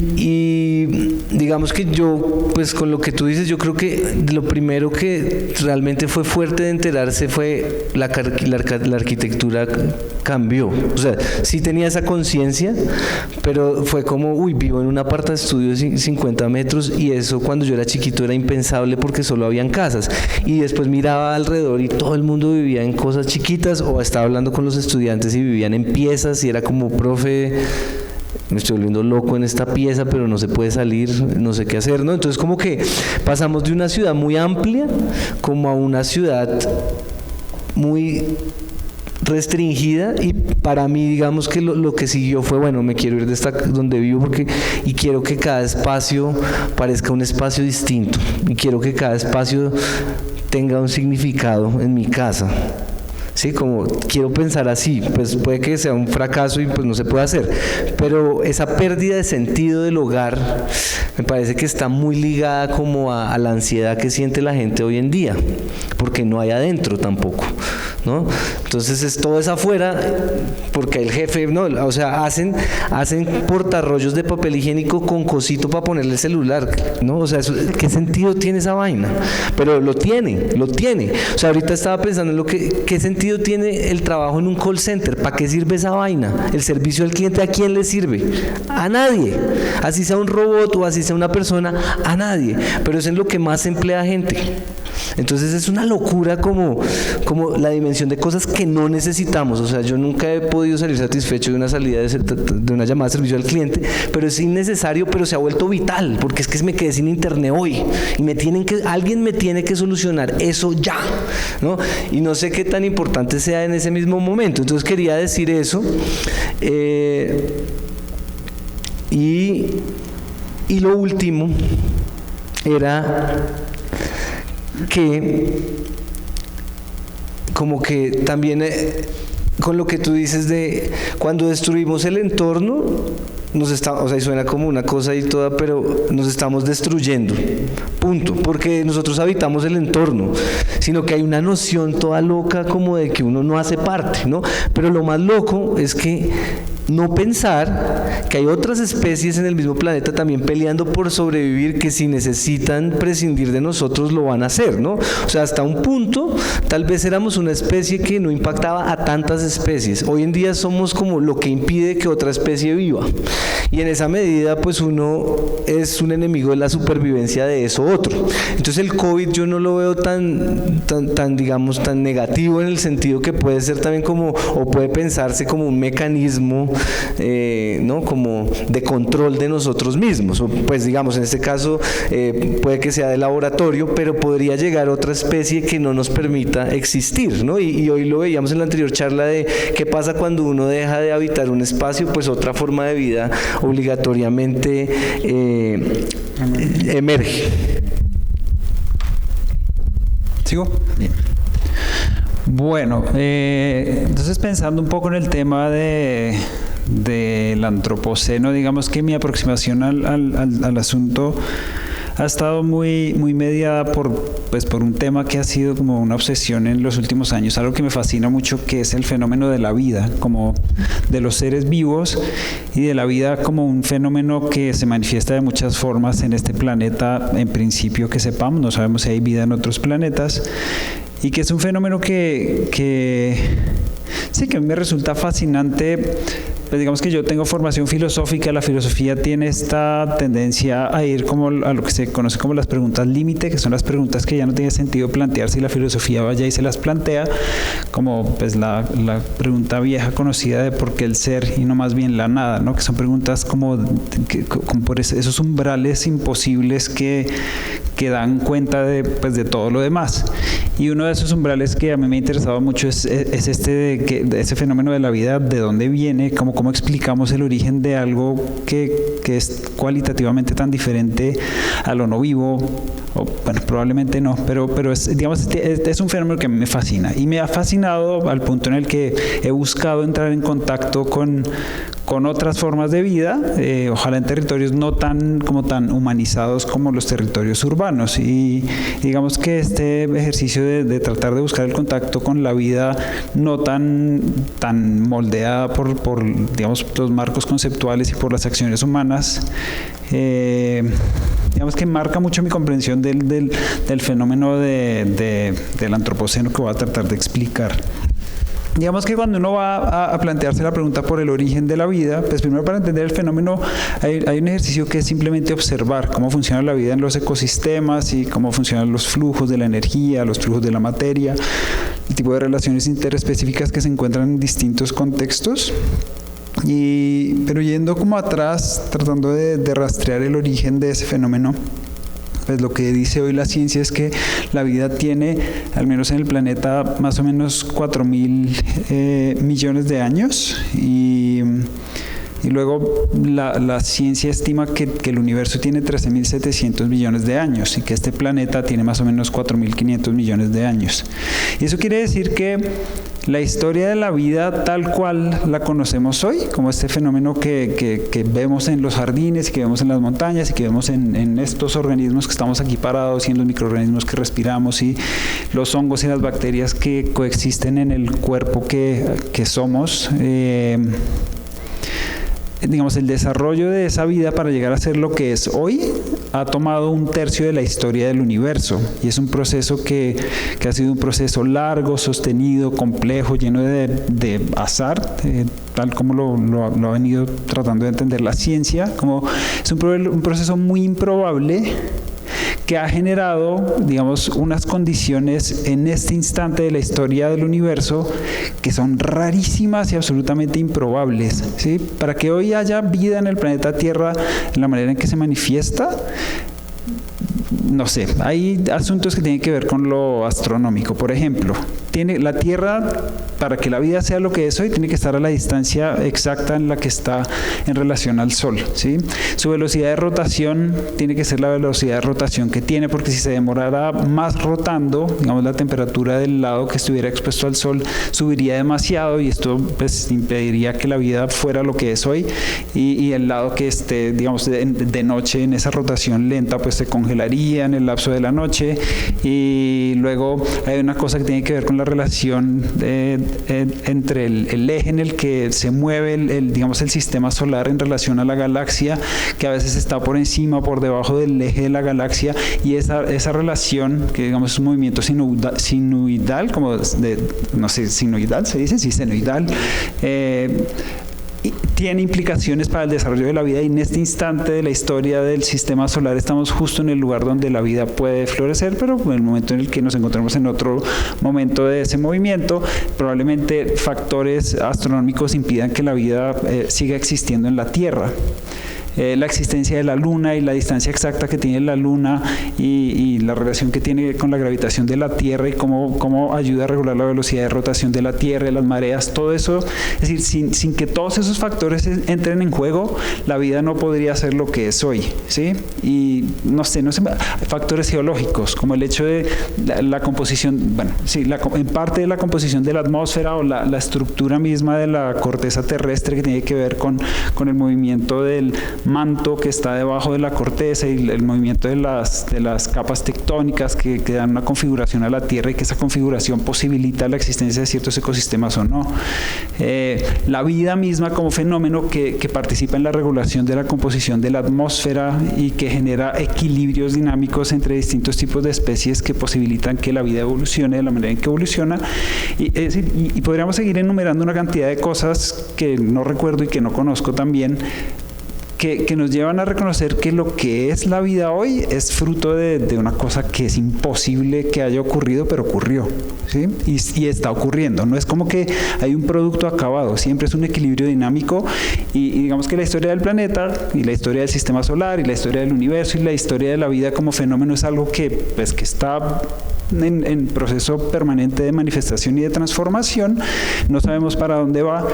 digamos que yo, pues con lo que tú dices, yo creo que lo primero que realmente fue fuerte de enterarse fue la arquitectura cambió. O sea, sí tenía esa conciencia, pero fue como, vivo en un aparta estudio de 50 metros y eso cuando yo era chiquito era impensable porque solo habían casas. Y después miraba alrededor y todo el mundo vivía en cosas chiquitas o estaba hablando con los estudiantes y vivían en piezas y era como, profe, me estoy volviendo loco en esta pieza, pero no se puede salir, no sé qué hacer, ¿no? Entonces como que pasamos de una ciudad muy amplia como a una ciudad muy restringida, y para mí digamos que lo que siguió fue, bueno, me quiero ir de donde vivo y quiero que cada espacio parezca un espacio distinto, y quiero que cada espacio tenga un significado en mi casa. Sí, como quiero pensar así, pues puede que sea un fracaso y pues no se puede hacer, pero esa pérdida de sentido del hogar me parece que está muy ligada como a la ansiedad que siente la gente hoy en día, porque no hay adentro tampoco, ¿no? Entonces es todo es afuera, porque el jefe, no, o sea, hacen portarrollos de papel higiénico con cosito para ponerle el celular, ¿no? O sea, ¿qué sentido tiene esa vaina? Pero lo tiene. O sea, ahorita estaba pensando en ¿qué sentido tiene el trabajo en un call center? ¿Para qué sirve esa vaina? El servicio al cliente, ¿a quién le sirve? A nadie. Así sea un robot o así sea una persona, a nadie. Pero es en lo que más emplea gente. Entonces es una locura como la dimensión de cosas que no necesitamos. O sea, yo nunca he podido salir satisfecho de una salida de una llamada de servicio al cliente, pero es innecesario, pero se ha vuelto vital, porque es que me quedé sin internet hoy y alguien me tiene que solucionar eso ya, ¿no? Y no sé qué tan importante sea en ese mismo momento. Entonces quería decir eso. Y lo último era que como que también con lo que tú dices de cuando destruimos el entorno, o sea, suena como una cosa y toda, pero nos estamos destruyendo, punto, porque nosotros habitamos el entorno, sino que hay una noción toda loca como de que uno no hace parte, ¿no? Pero lo más loco es que no pensar que hay otras especies en el mismo planeta también peleando por sobrevivir, que si necesitan prescindir de nosotros lo van a hacer, ¿no? O sea, hasta un punto tal vez éramos una especie que no impactaba a tantas especies. Hoy en día somos como lo que impide que otra especie viva, y en esa medida pues uno es un enemigo de la supervivencia de eso otro. Entonces el COVID yo no lo veo tan digamos tan negativo, en el sentido que puede ser también o puede pensarse como un mecanismo ¿no? como de control de nosotros mismos, o pues digamos en este caso puede que sea de laboratorio, pero podría llegar otra especie que no nos permita existir, ¿no? Y hoy lo veíamos en la anterior charla de qué pasa cuando uno deja de habitar un espacio, pues otra forma de vida obligatoriamente emerge. ¿Sigo? Bien. Bueno, entonces pensando un poco en el tema del antropoceno, digamos que mi aproximación al asunto ha estado muy mediada por un tema que ha sido como una obsesión en los últimos años, algo que me fascina mucho, que es el fenómeno de la vida, como de los seres vivos y de la vida como un fenómeno que se manifiesta de muchas formas en este planeta, en principio que sepamos, no sabemos si hay vida en otros planetas, y que es un fenómeno que sí, que a mí me resulta fascinante. Pues digamos que yo tengo formación filosófica, la filosofía tiene esta tendencia a ir como a lo que se conoce como las preguntas límite, que son las preguntas que ya no tiene sentido plantear si la filosofía vaya y se las plantea, como pues la pregunta vieja conocida de por qué el ser y no más bien la nada, ¿no? Que son preguntas como por esos umbrales imposibles que dan cuenta de todo lo demás. Y uno de esos umbrales que a mí me ha interesado mucho es este de ese fenómeno de la vida, de dónde viene, cómo explicamos el origen de algo que es cualitativamente tan diferente a lo no vivo, o bueno, probablemente no, pero es, digamos, es un fenómeno que a mí me fascina, y me ha fascinado al punto en el que he buscado entrar en contacto con otras formas de vida, ojalá en territorios no tan humanizados como los territorios urbanos, y digamos que este ejercicio de tratar de buscar el contacto con la vida no tan moldeada por digamos los marcos conceptuales y por las acciones humanas, digamos que marca mucho mi comprensión del fenómeno del antropoceno, que voy a tratar de explicar. Digamos que cuando uno va a plantearse la pregunta por el origen de la vida, pues primero, para entender el fenómeno hay un ejercicio que es simplemente observar cómo funciona la vida en los ecosistemas y cómo funcionan los flujos de la energía, los flujos de la materia, el tipo de relaciones interespecíficas que se encuentran en distintos contextos. Pero yendo como atrás, tratando de rastrear el origen de ese fenómeno, Pues lo que dice hoy la ciencia es que la vida tiene, al menos en el planeta, más o menos 4.000 millones de años y luego la ciencia estima que el universo tiene 13.700 millones de años y que este planeta tiene más o menos 4.500 millones de años. Y eso quiere decir que la historia de la vida tal cual la conocemos hoy, como este fenómeno que vemos en los jardines, y que vemos en las montañas y que vemos en estos organismos que estamos aquí parados y en los microorganismos que respiramos y los hongos y las bacterias que coexisten en el cuerpo que somos, digamos, el desarrollo de esa vida para llegar a ser lo que es hoy ha tomado 1/3 de la historia del universo y es un proceso que ha sido un proceso largo, sostenido, complejo, lleno de azar, tal como lo ha venido tratando de entender la ciencia, como es un proceso muy improbable que ha generado, digamos, unas condiciones en este instante de la historia del universo que son rarísimas y absolutamente improbables, ¿sí? Para que hoy haya vida en el planeta Tierra en la manera en que se manifiesta, no sé, hay asuntos que tienen que ver con lo astronómico. Por ejemplo, la Tierra, para que la vida sea lo que es hoy, tiene que estar a la distancia exacta en la que está en relación al Sol, ¿sí? Su velocidad de rotación tiene que ser la velocidad de rotación que tiene, porque si se demorara más rotando, digamos, la temperatura del lado que estuviera expuesto al Sol subiría demasiado y esto pues impediría que la vida fuera lo que es hoy y el lado que esté, digamos, de noche en esa rotación lenta pues se congelaría en el lapso de la noche. Y luego hay una cosa que tiene que ver con la relación entre el eje en el que se mueve digamos, el sistema solar en relación a la galaxia, que a veces está por encima o por debajo del eje de la galaxia, y esa relación, que digamos es un movimiento sinusoidal, como no sé, sinusoidal se dice, sí, senoidal, tiene implicaciones para el desarrollo de la vida, y en este instante de la historia del sistema solar estamos justo en el lugar donde la vida puede florecer, pero en el momento en el que nos encontramos en otro momento de ese movimiento, probablemente factores astronómicos impidan que la vida siga existiendo en la Tierra. La existencia de la Luna y la distancia exacta que tiene la Luna y la relación que tiene con la gravitación de la Tierra y cómo ayuda a regular la velocidad de rotación de la Tierra, las mareas, todo eso, es decir, sin que todos esos factores entren en juego, la vida no podría ser lo que es hoy, ¿sí? Y no sé, factores geológicos, como el hecho de la composición, bueno, sí, en parte de la composición de la atmósfera o la estructura misma de la corteza terrestre, que tiene que ver con el movimiento del manto que está debajo de la corteza y el movimiento de las capas tectónicas que dan una configuración a la Tierra y que esa configuración posibilita la existencia de ciertos ecosistemas o no. La vida misma como fenómeno que participa en la regulación de la composición de la atmósfera y que genera equilibrios dinámicos entre distintos tipos de especies que posibilitan que la vida evolucione de la manera en que evoluciona. Y podríamos seguir enumerando una cantidad de cosas que no recuerdo y que no conozco también, que nos llevan a reconocer que lo que es la vida hoy es fruto de una cosa que es imposible que haya ocurrido, pero ocurrió, ¿sí? Y está ocurriendo. No es como que hay un producto acabado, siempre es un equilibrio dinámico y digamos que la historia del planeta y la historia del sistema solar y la historia del universo y la historia de la vida como fenómeno es algo que está en proceso permanente de manifestación y de transformación. No sabemos para dónde va.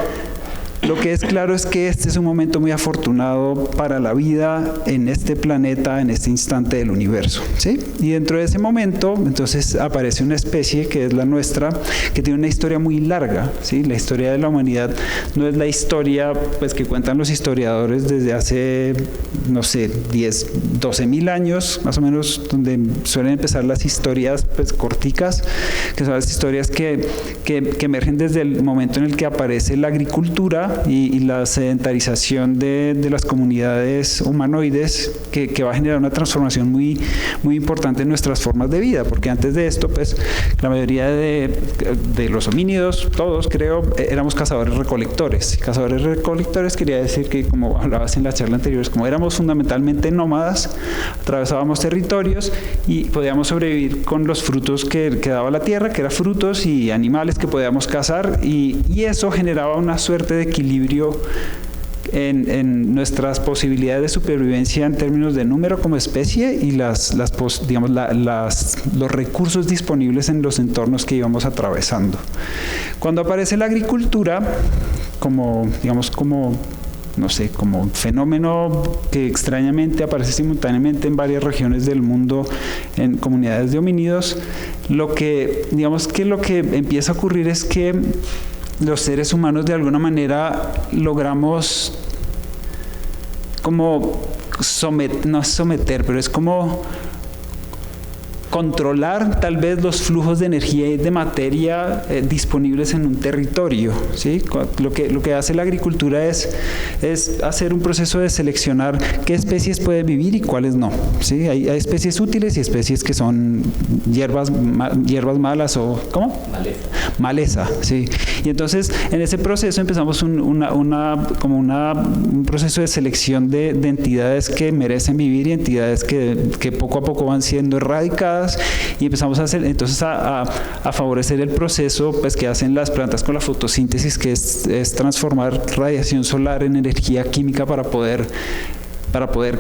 Lo que es claro es que este es un momento muy afortunado para la vida en este planeta, en este instante del universo, ¿sí? Y dentro de ese momento, entonces, aparece una especie que es la nuestra, que tiene una historia muy larga, ¿sí? La historia de la humanidad no es la historia pues, que cuentan los historiadores desde hace, no sé, 12.000 años, más o menos, donde suelen empezar las historias pues, corticas, que son las historias que emergen desde el momento en el que aparece la agricultura y la sedentarización de las comunidades humanoides que va a generar una transformación muy, muy importante en nuestras formas de vida, porque antes de esto, pues, la mayoría de los homínidos, todos creo, éramos cazadores-recolectores. Cazadores-recolectores quería decir que, como hablabas en la charla anterior, es como éramos fundamentalmente nómadas, atravesábamos territorios y podíamos sobrevivir con los frutos que daba la tierra, que eran frutos y animales que podíamos cazar, y eso generaba una suerte de equilibrio en nuestras posibilidades de supervivencia en términos de número como especie y los recursos disponibles en los entornos que íbamos atravesando. Cuando aparece la agricultura como fenómeno que extrañamente aparece simultáneamente en varias regiones del mundo en comunidades de homínidos, lo que empieza a ocurrir es que los seres humanos de alguna manera logramos como no someter, pero es como controlar tal vez los flujos de energía y de materia disponibles en un territorio, ¿sí? Lo que hace la agricultura es hacer un proceso de seleccionar qué especies pueden vivir y cuáles no, ¿sí? Hay especies útiles y especies que son hierbas malas o ¿cómo? Maleza, sí. Y entonces en ese proceso empezamos un proceso de selección de entidades que merecen vivir y entidades que poco a poco van siendo erradicadas, y empezamos a favorecer el proceso pues que hacen las plantas con la fotosíntesis, que es transformar radiación solar en energía química para poder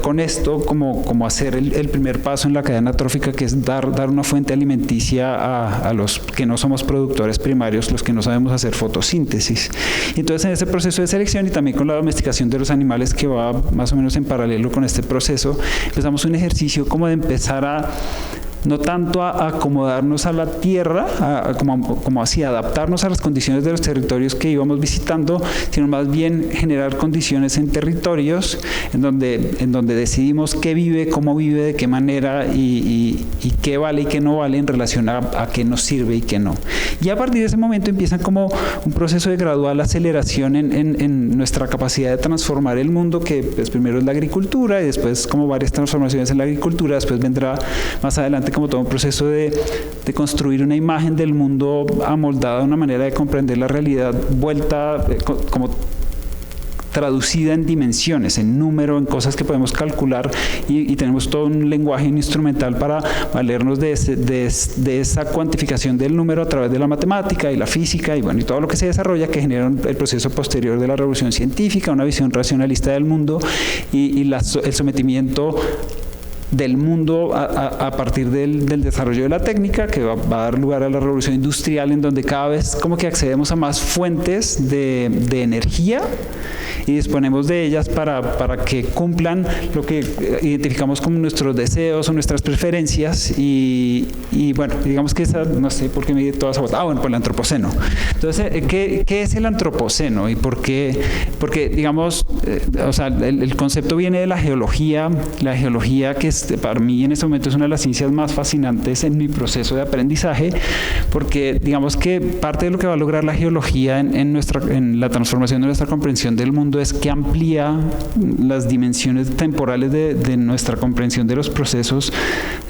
con esto como hacer el primer paso en la cadena trófica, que es dar una fuente alimenticia a los que no somos productores primarios, los que no sabemos hacer fotosíntesis. Y entonces en ese proceso de selección y también con la domesticación de los animales, que va más o menos en paralelo con este proceso, empezamos un ejercicio como de empezar no tanto a acomodarnos a la tierra, como así adaptarnos a las condiciones de los territorios que íbamos visitando, sino más bien generar condiciones en territorios en donde decidimos qué vive, cómo vive, de qué manera y qué vale y qué no vale en relación a qué nos sirve y qué no. Y a partir de ese momento empieza como un proceso de gradual aceleración en nuestra capacidad de transformar el mundo, que pues primero es la agricultura y después como varias transformaciones en la agricultura, después vendrá más adelante como todo un proceso de construir una imagen del mundo amoldada de una manera de comprender la realidad, vuelta como traducida en dimensiones, en número, en cosas que podemos calcular, y tenemos todo un lenguaje instrumental para valernos de esa cuantificación del número a través de la matemática y la física y todo lo que se desarrolla, que genera el proceso posterior de la revolución científica, una visión racionalista del mundo y el sometimiento del mundo a partir del desarrollo de la técnica, que va a dar lugar a la revolución industrial, en donde cada vez como que accedemos a más fuentes de energía y disponemos de ellas para que cumplan lo que identificamos como nuestros deseos o nuestras preferencias y bueno, digamos que esa, no sé por qué me di toda esa vuelta. Por el antropoceno. Entonces, ¿qué es el antropoceno y por qué? Porque digamos, el concepto viene de la geología que para mí en este momento es una de las ciencias más fascinantes en mi proceso de aprendizaje, porque digamos que parte de lo que va a lograr la geología en la transformación de nuestra comprensión del mundo es que amplía las dimensiones temporales de nuestra comprensión de los procesos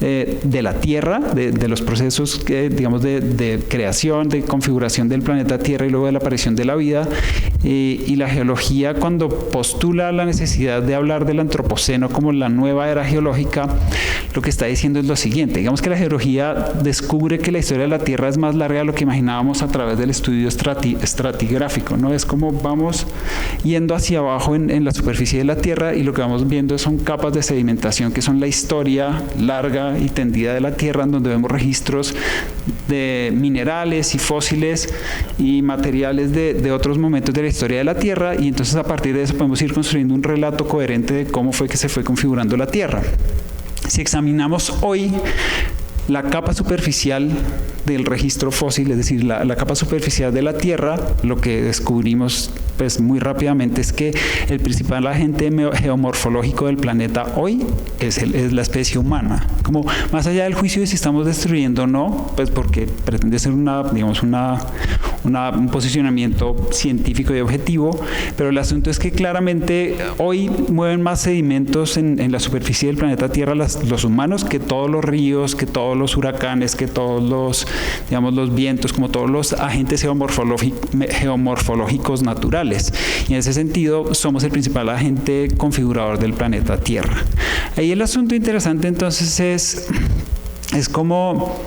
de la Tierra, de los procesos digamos de creación, de configuración del planeta Tierra y luego de la aparición de la vida. Y la geología, cuando postula la necesidad de hablar del antropoceno como la nueva era geológica, lo que está diciendo es lo siguiente. Digamos que la geología descubre que la historia de la Tierra es más larga de lo que imaginábamos a través del estudio estratigráfico, ¿no? Es como vamos yendo hacia abajo en la superficie de la Tierra y lo que vamos viendo son capas de sedimentación que son la historia larga y tendida de la Tierra, en donde vemos registros de minerales y fósiles y materiales de otros momentos de la historia de la Tierra, y entonces a partir de eso podemos ir construyendo un relato coherente de cómo fue que se fue configurando la Tierra. Si examinamos hoy la capa superficial del registro fósil, es decir, la capa superficial de la Tierra, lo que descubrimos pues muy rápidamente es que el principal agente geomorfológico del planeta hoy es la especie humana. Como más allá del juicio de si estamos destruyendo o no, pues porque pretende ser un posicionamiento científico y objetivo, pero el asunto es que claramente hoy mueven más sedimentos en la superficie del planeta Tierra los humanos que todos los ríos, que todos los huracanes, que todos los vientos, como todos los agentes geomorfológicos naturales. Y en ese sentido somos el principal agente configurador del planeta Tierra. Ahí el asunto interesante entonces es cómo,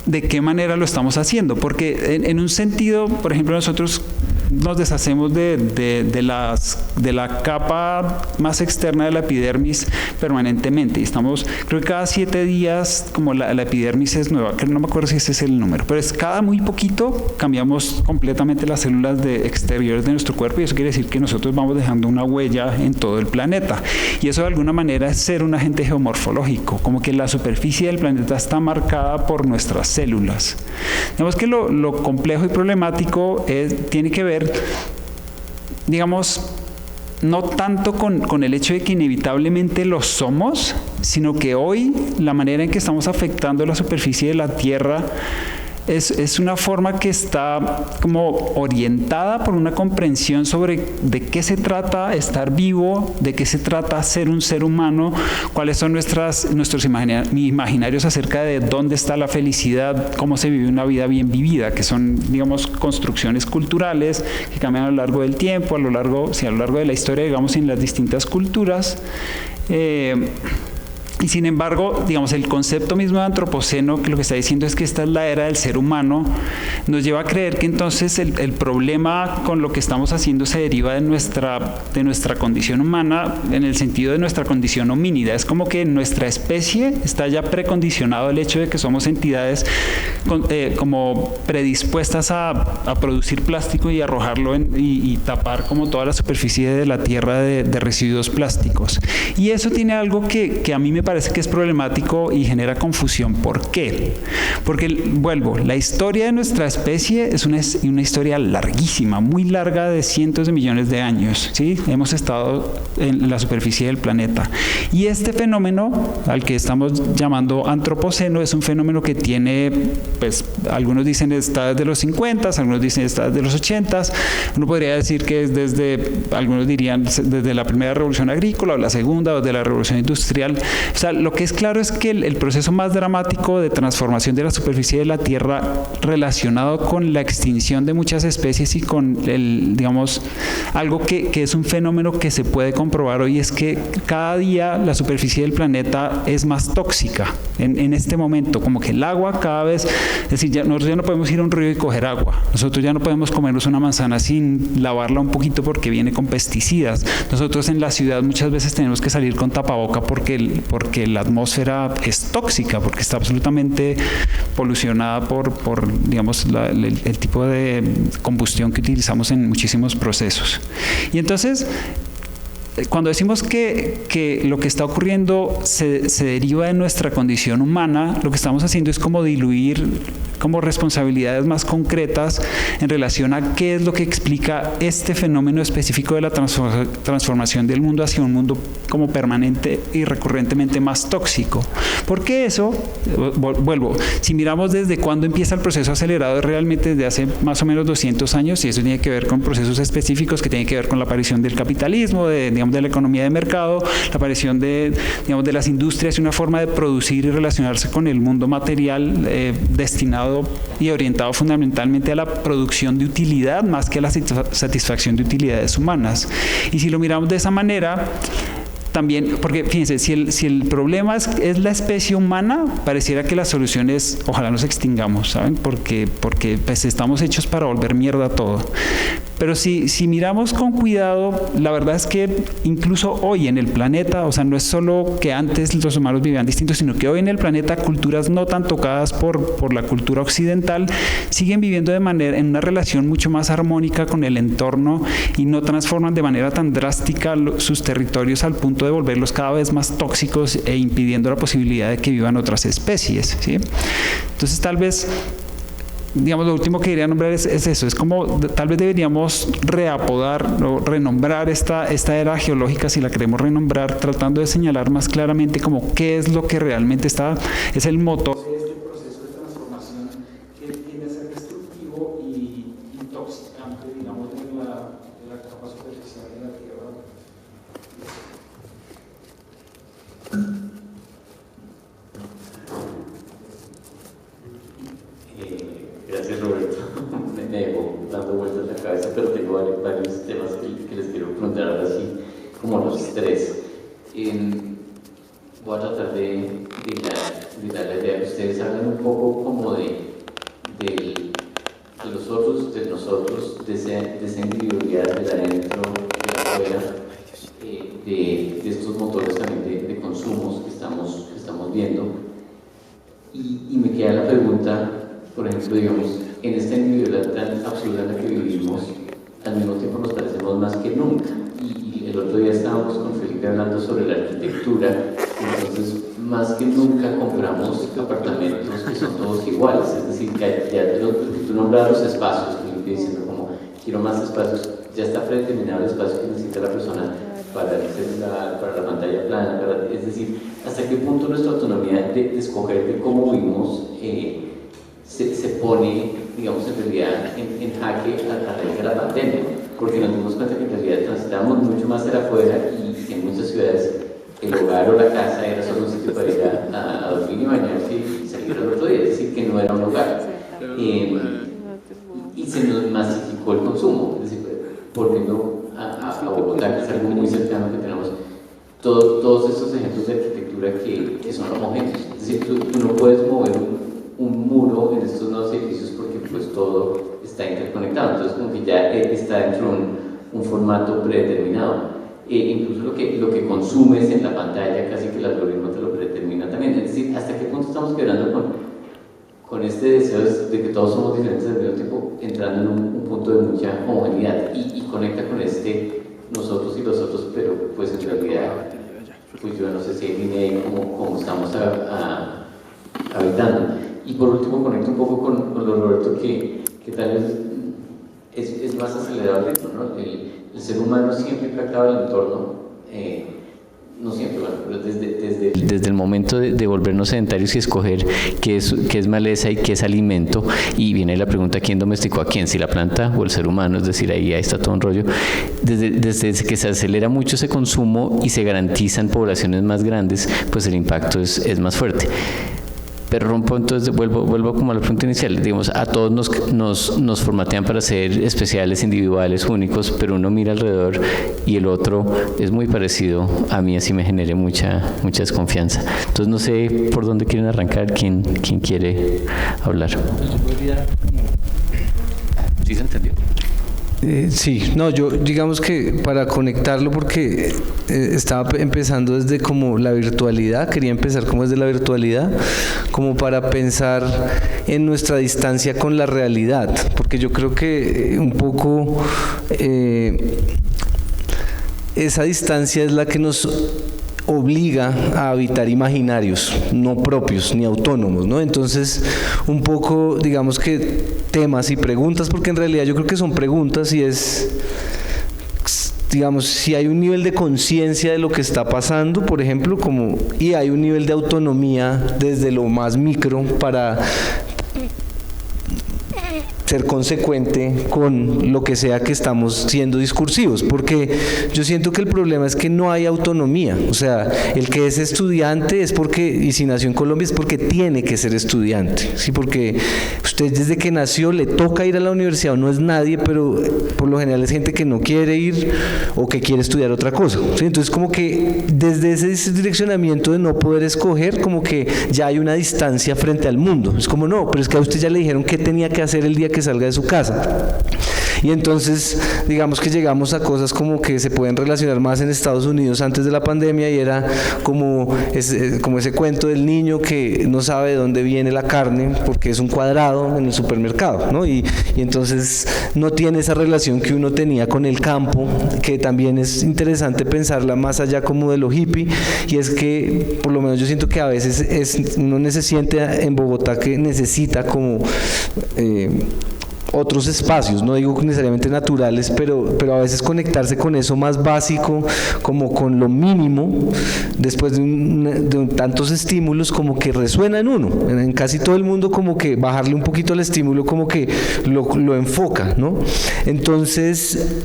de qué manera lo estamos haciendo, porque en un sentido, por ejemplo, nosotros nos deshacemos de la capa más externa de la epidermis permanentemente. Y creo que cada 7 días, como la epidermis es nueva, que no me acuerdo si ese es el número, pero es cada muy poquito cambiamos completamente las células exteriores de nuestro cuerpo, y eso quiere decir que nosotros vamos dejando una huella en todo el planeta. Y eso de alguna manera es ser un agente geomorfológico, como que la superficie del planeta está marcada por nuestras células. Digamos que lo complejo y problemático tiene que ver, digamos, no tanto con el hecho de que inevitablemente lo somos, sino que hoy la manera en que estamos afectando la superficie de la Tierra es una forma que está como orientada por una comprensión sobre de qué se trata estar vivo, de qué se trata ser un ser humano, cuáles son nuestros imaginarios acerca de dónde está la felicidad, cómo se vive una vida bien vivida, que son, digamos, construcciones culturales que cambian a lo largo del tiempo, a lo largo de la historia, digamos, en las distintas culturas. Y sin embargo, digamos, el concepto mismo de antropoceno, que lo que está diciendo es que esta es la era del ser humano, nos lleva a creer que entonces el problema con lo que estamos haciendo se deriva de nuestra condición humana, en el sentido de nuestra condición homínida. Es como que nuestra especie está ya precondicionado el hecho de que somos entidades como predispuestas a producir plástico y arrojarlo y tapar como toda la superficie de la Tierra de residuos plásticos. Y eso tiene algo que a mí me parece que es problemático y genera confusión. ¿Por qué? Porque, vuelvo, la historia de nuestra especie es una historia larguísima, muy larga, de cientos de millones de años, ¿sí? Hemos estado en la superficie del planeta. Y este fenómeno, al que estamos llamando antropoceno, es un fenómeno que tiene, pues, algunos dicen está desde los 50, algunos dicen está desde los 80. Uno podría decir que es algunos dirían desde la primera revolución agrícola, o la segunda, o de la revolución industrial. O sea, lo que es claro es que el proceso más dramático de transformación de la superficie de la Tierra, relacionado con la extinción de muchas especies y con digamos, algo que es un fenómeno que se puede comprobar hoy, es que cada día la superficie del planeta es más tóxica. En este momento, como que el agua cada vez, es decir, nosotros ya no podemos ir a un río y coger agua. Nosotros ya no podemos comernos una manzana sin lavarla un poquito porque viene con pesticidas. Nosotros en la ciudad muchas veces tenemos que salir con tapaboca porque la atmósfera es tóxica, porque está absolutamente polucionada por digamos, el tipo de combustión que utilizamos en muchísimos procesos. Y entonces, cuando decimos que lo que está ocurriendo se deriva de nuestra condición humana, lo que estamos haciendo es como diluir como responsabilidades más concretas en relación a qué es lo que explica este fenómeno específico de la transformación del mundo hacia un mundo como permanente y recurrentemente más tóxico. Porque eso, vuelvo, si miramos desde cuándo empieza el proceso acelerado, es realmente desde hace más o menos 200 años, y eso tiene que ver con procesos específicos que tienen que ver con la aparición del capitalismo, digamos, de la economía de mercado, la aparición digamos, de las industrias y una forma de producir y relacionarse con el mundo material destinado y orientado fundamentalmente a la producción de utilidad más que a la satisfacción de utilidades humanas. Y si lo miramos de esa manera, también, porque fíjense, si el problema es la especie humana, pareciera que la solución es ojalá nos extingamos, ¿saben? Porque pues, estamos hechos para volver mierda todo. Pero si miramos con cuidado, la verdad es que incluso hoy en el planeta, o sea, no es solo que antes los humanos vivían distintos, sino que hoy en el planeta culturas no tan tocadas por la cultura occidental siguen viviendo en una relación mucho más armónica con el entorno y no transforman de manera tan drástica sus territorios al punto de volverlos cada vez más tóxicos e impidiendo la posibilidad de que vivan otras especies, ¿sí? Entonces, tal vez, digamos, lo último que quería nombrar es eso, es como tal vez deberíamos reapodar o renombrar esta era geológica, si la queremos renombrar, tratando de señalar más claramente como qué es lo que realmente es el motor de este proceso de transformación que tiende a ser destructivo y intoxicante, digamos, de la capa superficial de la Tierra. Gracias, Roberto. Me dejo dando vueltas en la cabeza, pero tengo varios temas que les quiero preguntar ahora sí, como los tres. Voy a tratar de dar la idea que ustedes hablan un poco como de los los otros, de nosotros, de esa individualidad, de la dentro, de la afuera, de estos motores también de consumos que estamos viendo. Y me queda la pregunta, por ejemplo, digamos, en esta individualidad tan absurda en la que vivimos, al mismo tiempo nos parecemos más que nunca. Y el otro día estábamos con Felipe hablando sobre la arquitectura, entonces más que nunca compramos apartamentos que son todos iguales, es decir, que ya tú nombras los espacios, Felipe diciendo como quiero más espacios, ya está predeterminado el espacio que necesita la persona para el celular, para la pantalla plana, es decir, hasta qué punto nuestra autonomía de escoger de cómo vivimos se pone, digamos, en realidad en jaque a raíz de la pandemia, porque nos dimos cuenta que en realidad transitamos mucho más hacia afuera y en muchas ciudades el hogar o la casa era solo un sitio para ir a dormir y bañarse y salir al otro día, es decir, que no era un hogar. Y se nos masificó el consumo, es decir, volviendo a Bogotá, que es algo muy cercano que tenemos, todos estos ejemplos de arquitectura que son homogéneos, es decir, tú no puedes mover un muro en estos nuevos edificios porque pues todo está interconectado, entonces como que ya está dentro de un formato predeterminado. Incluso lo que consumes en la pantalla, casi que el algoritmo te lo predetermina también. Es decir, hasta qué punto estamos quebrando con este deseo de que todos somos diferentes al mismo tiempo, entrando en un punto de mucha homogeneidad y conecta con nosotros y los otros, pero pues en realidad, pues yo no sé si hay línea ahí como estamos habitando. Y por último, conecta un poco con lo Roberto, que tal vez es más acelerado el ritmo, ¿no? El ser humano siempre impactaba el entorno, no siempre, bueno, pero desde el momento de volvernos sedentarios y escoger qué es maleza y qué es alimento, y viene la pregunta: ¿quién domesticó a quién? ¿Si la planta o el ser humano? Es decir, ahí está todo un rollo. Desde que se acelera mucho ese consumo y se garantizan poblaciones más grandes, pues el impacto es más fuerte. Pero rompo, entonces vuelvo como a la pregunta inicial, digamos, a todos nos formatean para ser especiales, individuales, únicos, pero uno mira alrededor y el otro es muy parecido a mí, así me genere mucha desconfianza. Entonces no sé por dónde quieren arrancar, quién quiere hablar. ¿Sí se entendió? Sí, no, yo digamos que para conectarlo, porque estaba empezando desde como la virtualidad, quería empezar como desde la virtualidad, como para pensar en nuestra distancia con la realidad, porque yo creo que un poco esa distancia es la que nos obliga a habitar imaginarios no propios ni autónomos, ¿no? Entonces, un poco, digamos que temas y preguntas, porque en realidad yo creo que son preguntas, y es, digamos, si hay un nivel de conciencia de lo que está pasando, por ejemplo, y hay un nivel de autonomía desde lo más micro para ser consecuente con lo que sea que estamos siendo discursivos, porque yo siento que el problema es que no hay autonomía. O sea, el que es estudiante es porque, y si nació en Colombia es porque tiene que ser estudiante, ¿sí? Porque usted desde que nació le toca ir a la universidad, o no es nadie, pero por lo general es gente que no quiere ir o que quiere estudiar otra cosa, ¿sí? Entonces como que desde ese direccionamiento de no poder escoger, como que ya hay una distancia frente al mundo. Es como, no, pero es que a usted ya le dijeron qué tenía que hacer el día que salga de su casa. Y entonces, digamos que llegamos a cosas como que se pueden relacionar más en Estados Unidos antes de la pandemia, y era como ese cuento del niño que no sabe de dónde viene la carne porque es un cuadrado en el supermercado, ¿no? Y entonces no tiene esa relación que uno tenía con el campo, que también es interesante pensarla más allá como de lo hippie, y es que por lo menos yo siento que a veces uno se siente en Bogotá que necesita como otros espacios, no digo necesariamente naturales, pero a veces conectarse con eso más básico, como con lo mínimo, después de tantos estímulos, como que resuena en uno, en casi todo el mundo, como que bajarle un poquito al estímulo, como que lo enfoca, ¿no? Entonces,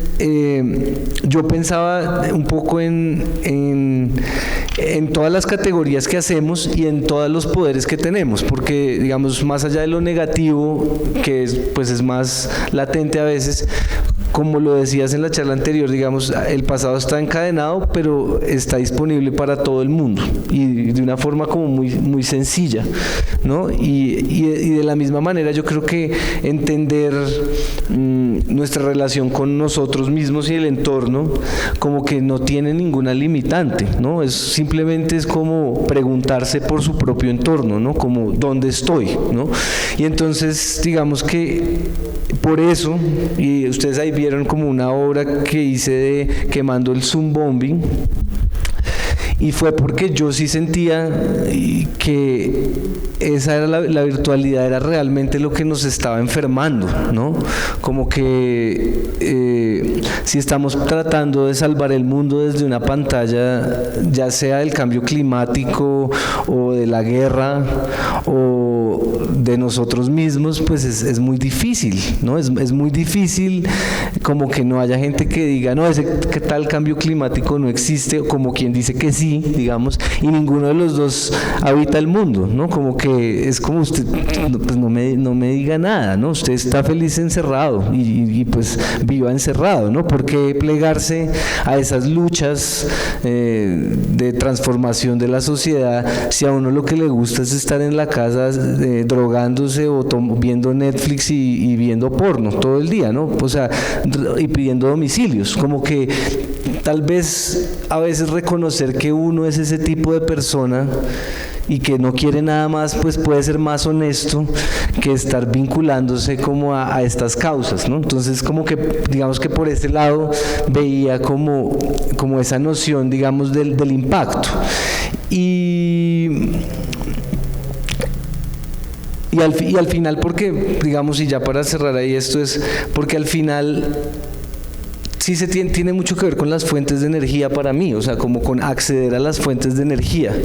yo pensaba un poco en todas las categorías que hacemos y en todos los poderes que tenemos, porque, digamos, más allá de lo negativo, que es más más latente a veces. Como lo decías en la charla anterior, digamos, el pasado está encadenado, pero está disponible para todo el mundo y de una forma como muy sencilla, ¿no? Y de la misma manera yo creo que entender nuestra relación con nosotros mismos y el entorno como que no tiene ninguna limitante, ¿no? Simplemente es como preguntarse por su propio entorno, ¿no? Como ¿dónde estoy?, ¿no? Y entonces digamos que por eso, y ustedes ahí vieron como una obra que hice de quemando el Zoom bombing, y fue porque yo sí sentía que esa era la virtualidad, era realmente lo que nos estaba enfermando, ¿no? Como que si estamos tratando de salvar el mundo desde una pantalla, ya sea del cambio climático o de la guerra o de nosotros mismos, pues es muy difícil, ¿no? Es muy difícil como que no haya gente que diga, no, ese tal cambio climático no existe, o como quien dice que sí, digamos, y ninguno de los dos habita el mundo, ¿no? Como que es como usted, pues no me diga nada, ¿no? Usted está feliz encerrado y pues viva encerrado, ¿no? ¿Por qué plegarse a esas luchas de transformación de la sociedad si a uno lo que le gusta es estar en la casa drogándose o viendo Netflix y viendo porno todo el día, ¿no? O sea, y pidiendo domicilios, como que tal vez a veces reconocer que uno es ese tipo de persona y que no quiere nada más, pues puede ser más honesto que estar vinculándose como a estas causas, ¿no? Entonces como que digamos que por ese lado veía como esa noción, digamos, del impacto. Y al final, porque, digamos, y ya para cerrar ahí esto, es porque al final sí tiene mucho que ver con las fuentes de energía para mí, o sea, como con acceder a las fuentes de energía,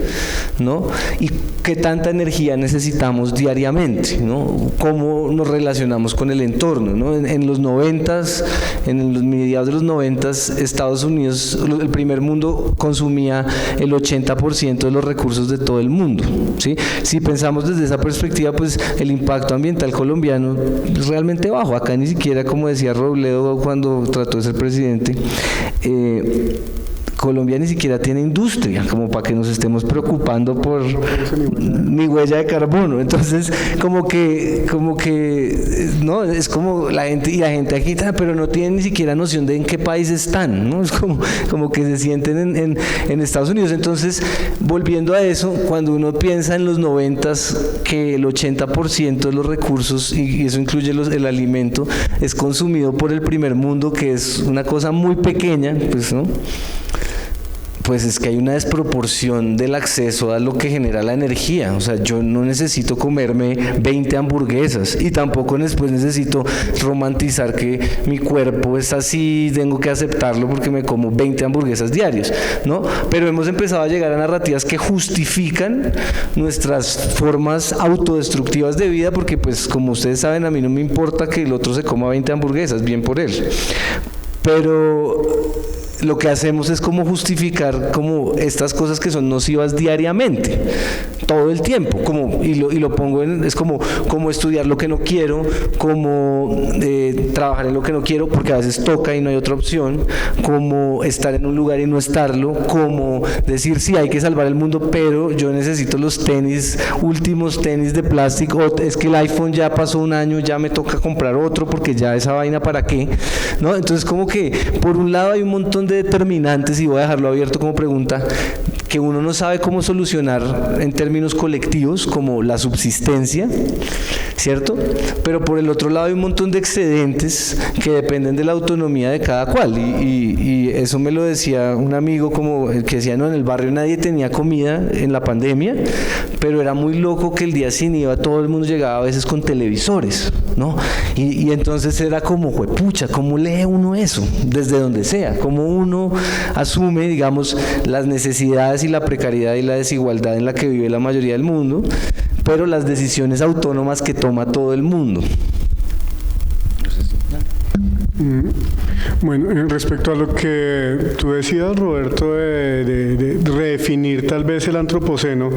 ¿no? Y qué tanta energía necesitamos diariamente, ¿no? Cómo nos relacionamos con el entorno, ¿no? En los 90s, en los mediados de los 90s, Estados Unidos, el primer mundo, consumía el 80% de los recursos de todo el mundo, ¿sí? Si pensamos desde esa perspectiva, pues el impacto ambiental colombiano es realmente bajo. Acá ni siquiera, como decía Robledo cuando trató de ser presidente, Colombia ni siquiera tiene industria como para que nos estemos preocupando por mi huella de carbono. Entonces como que no, es como la gente aquí está, pero no tienen ni siquiera noción de en qué país están, ¿no? Es como que se sienten en Estados Unidos. Entonces, volviendo a eso, cuando uno piensa en los 90s que el 80% de los recursos, y eso incluye el alimento, es consumido por el primer mundo, que es una cosa muy pequeña, pues, ¿no? Pues es que hay una desproporción del acceso a lo que genera la energía. O sea, yo no necesito comerme 20 hamburguesas y tampoco después necesito romantizar que mi cuerpo es así, tengo que aceptarlo porque me como 20 hamburguesas diarias, ¿no? Pero hemos empezado a llegar a narrativas que justifican nuestras formas autodestructivas de vida, porque pues como ustedes saben, a mí no me importa que el otro se coma 20 hamburguesas, bien por él. Pero lo que hacemos es como justificar como estas cosas que son nocivas diariamente, todo el tiempo, y lo pongo es como estudiar lo que no quiero, como trabajar en lo que no quiero, porque a veces toca y no hay otra opción, como estar en un lugar y no estarlo, como decir sí, hay que salvar el mundo, pero yo necesito los últimos tenis de plástico, o es que el iPhone ya pasó un año, ya me toca comprar otro porque ya esa vaina para qué, ¿no? Entonces como que por un lado hay un montón de determinantes, y voy a dejarlo abierto como pregunta, que uno no sabe cómo solucionar en términos colectivos, como la subsistencia, ¿cierto? Pero por el otro lado hay un montón de excedentes que dependen de la autonomía de cada cual, y eso me lo decía un amigo, como el que decía, no, en el barrio nadie tenía comida en la pandemia, pero era muy loco que el día sin IVA todo el mundo llegaba a veces con televisores, ¿no? Y entonces era como, juepucha, ¿cómo lee uno eso? Desde donde sea, ¿cómo uno asume, digamos, las necesidades y la precariedad y la desigualdad en la que vive la mayoría del mundo, pero las decisiones autónomas que toma todo el mundo? Bueno, respecto a lo que tú decías, Roberto, de redefinir tal vez el antropoceno,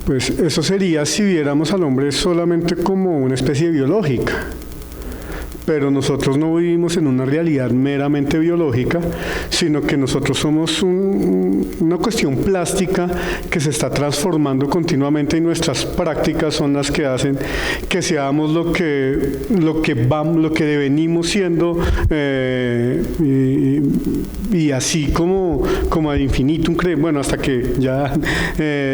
pues eso sería si viéramos al hombre solamente como una especie biológica. pero nosotros no vivimos en una realidad meramente biológica, sino que nosotros somos una cuestión plástica que se está transformando continuamente, y nuestras prácticas son las que hacen que seamos lo que devenimos siendo, y así como ad infinitum, bueno, hasta que ya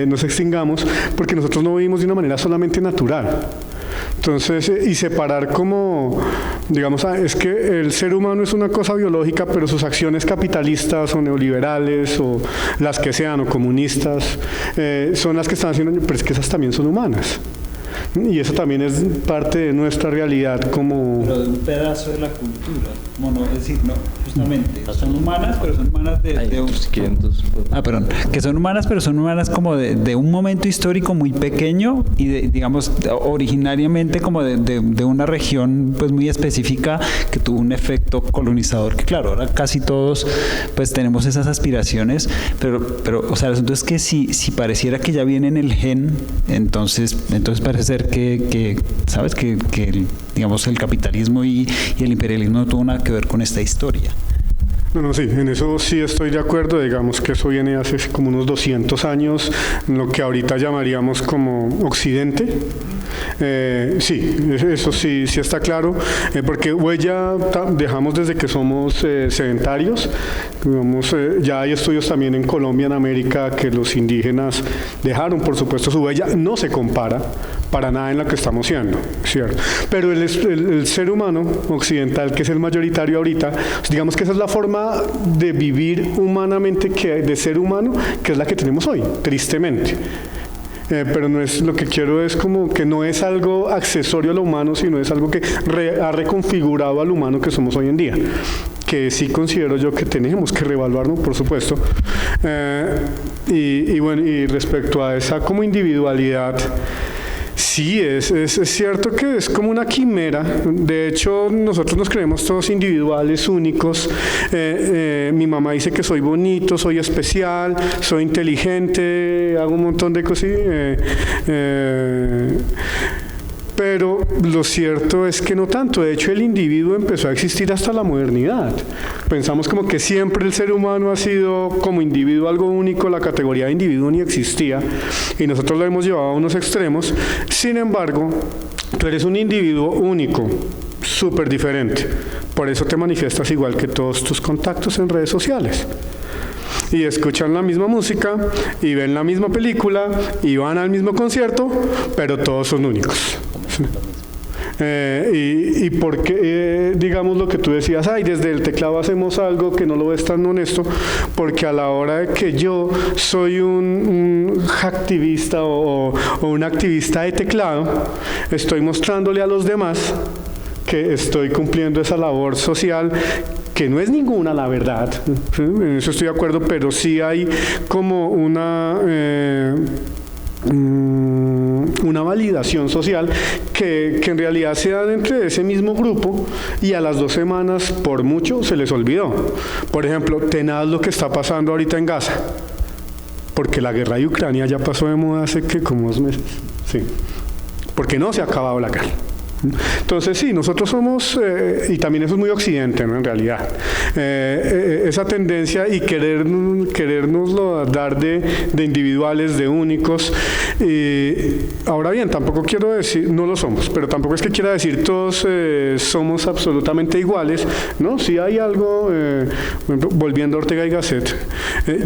nos extingamos, porque nosotros no vivimos de una manera solamente natural. Entonces, y separar como, digamos, es que el ser humano es una cosa biológica, pero sus acciones capitalistas o neoliberales o las que sean, o comunistas, son las que están haciendo, pero es que esas también son humanas. Y eso también es parte de nuestra realidad como... Pero de un pedazo de la cultura. Bueno, es decir, no, justamente, son humanas, pero son humanas perdón, que son humanas, pero son humanas como de un momento histórico muy pequeño y digamos, originariamente como de una región pues muy específica que tuvo un efecto colonizador, que claro, ahora casi todos pues tenemos esas aspiraciones, pero o sea, el asunto es que si pareciera que ya viene en el gen, entonces parece ser que sabes que digamos el capitalismo y el imperialismo no tuvo nada que ver con esta historia. No, sí, en eso sí estoy de acuerdo. Digamos que eso viene hace como unos 200 años, lo que ahorita llamaríamos como Occidente. Sí, eso sí está claro, porque huella dejamos desde que somos sedentarios. Digamos, ya hay estudios también en Colombia, en América, que los indígenas dejaron, por supuesto, su huella. No se compara para nada en lo que estamos siendo, ¿cierto? Pero el ser humano occidental, que es el mayoritario ahorita, digamos que esa es la forma de vivir humanamente, de ser humano, que es la que tenemos hoy, tristemente. Pero no es, lo que quiero es como que no es algo accesorio a lo humano, sino es algo que ha reconfigurado al humano que somos hoy en día, que sí considero yo que tenemos que reevaluarnos, por supuesto. Y bueno, y respecto a esa como individualidad, sí, es cierto que es como una quimera. De hecho, nosotros nos creemos todos individuales, únicos. Mi mamá dice que soy bonito, soy especial, soy inteligente, hago un montón de cosas. Pero lo cierto es que no tanto. De hecho, el individuo empezó a existir hasta la modernidad. Pensamos como que siempre el ser humano ha sido como individuo algo único, la categoría de individuo ni existía, y nosotros lo hemos llevado a unos extremos. Sin embargo, tú eres un individuo único, súper diferente. Por eso te manifiestas igual que todos tus contactos en redes sociales. Y escuchan la misma música, y ven la misma película, y van al mismo concierto, pero todos son únicos. Y porque, digamos lo que tú decías, desde el teclado hacemos algo que no lo ves tan honesto, porque a la hora de que yo soy un hacktivista o un activista de teclado, estoy mostrándole a los demás que estoy cumpliendo esa labor social, que no es ninguna, la verdad, en eso estoy de acuerdo, pero sí hay como una validación social que en realidad se da dentro de ese mismo grupo, y a las 2 semanas por mucho se les olvidó. Por ejemplo, tenaz lo que está pasando ahorita en Gaza, porque la guerra de Ucrania ya pasó de moda hace como 2 meses, sí, porque no se ha acabado la guerra. Entonces sí, nosotros somos, y también eso es muy occidente, ¿no? En realidad, esa tendencia y querernoslo dar de individuales, de únicos. Ahora bien, tampoco quiero decir, no lo somos, pero tampoco es que quiera decir todos somos absolutamente iguales, ¿no? Si hay algo, volviendo a Ortega y Gasset,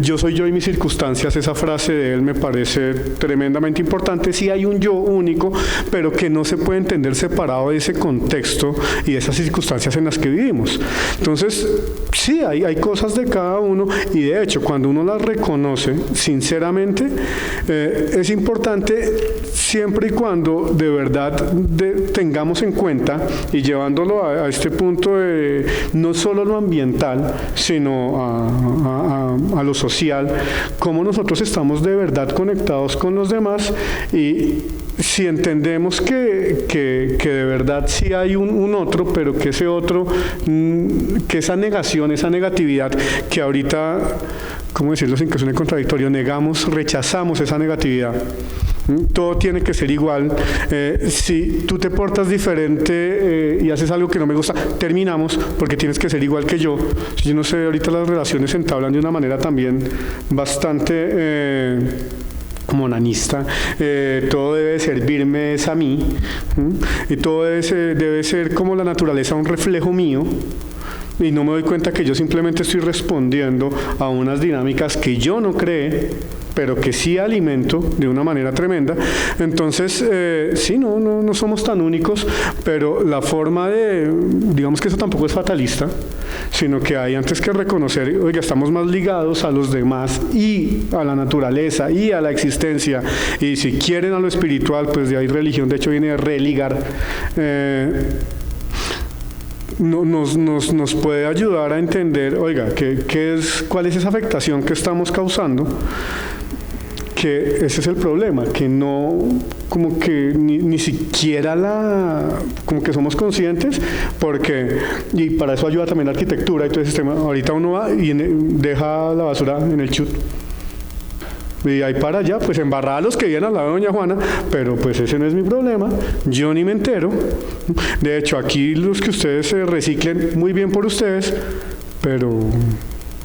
yo soy yo y mis circunstancias, esa frase de él me parece tremendamente importante. Sí hay un yo único, pero que no se puede entender separado de ese contexto y de esas circunstancias en las que vivimos. Entonces, sí, hay cosas de cada uno, y de hecho, cuando uno las reconoce sinceramente, es importante siempre y cuando de verdad tengamos en cuenta, y llevándolo a este punto de no solo lo ambiental, sino a lo social, cómo nosotros estamos de verdad conectados con los demás, y si entendemos que de verdad sí hay un otro, pero que ese otro, que esa negación, esa negatividad, que ahorita, ¿cómo decirlo sin que suene contradictorio? Rechazamos esa negatividad. Todo tiene que ser igual. Si tú te portas diferente y haces algo que no me gusta, terminamos porque tienes que ser igual que yo. Yo no sé, ahorita las relaciones se entablan de una manera también bastante como onanista. Todo debe servirme es a mí, y todo debe ser como la naturaleza, un reflejo mío. Y no me doy cuenta que yo simplemente estoy respondiendo a unas dinámicas que yo no creé, pero que sí alimento de una manera tremenda. Entonces, sí, no somos tan únicos, pero la forma digamos que eso tampoco es fatalista, sino que hay antes que reconocer, oiga, estamos más ligados a los demás y a la naturaleza y a la existencia, y si quieren a lo espiritual, pues de ahí religión, de hecho viene de religar. Nos puede ayudar a entender, oiga, cuál es esa afectación que estamos causando, que ese es el problema, que no, como que ni siquiera como que somos conscientes, y para eso ayuda también la arquitectura y todo ese sistema. Ahorita uno va y deja la basura en el chute. Y ahí para allá, pues embarrada a los que vienen al lado de doña Juana, pero pues ese no es mi problema, yo ni me entero. De hecho, aquí los que ustedes se reciclen, muy bien por ustedes, pero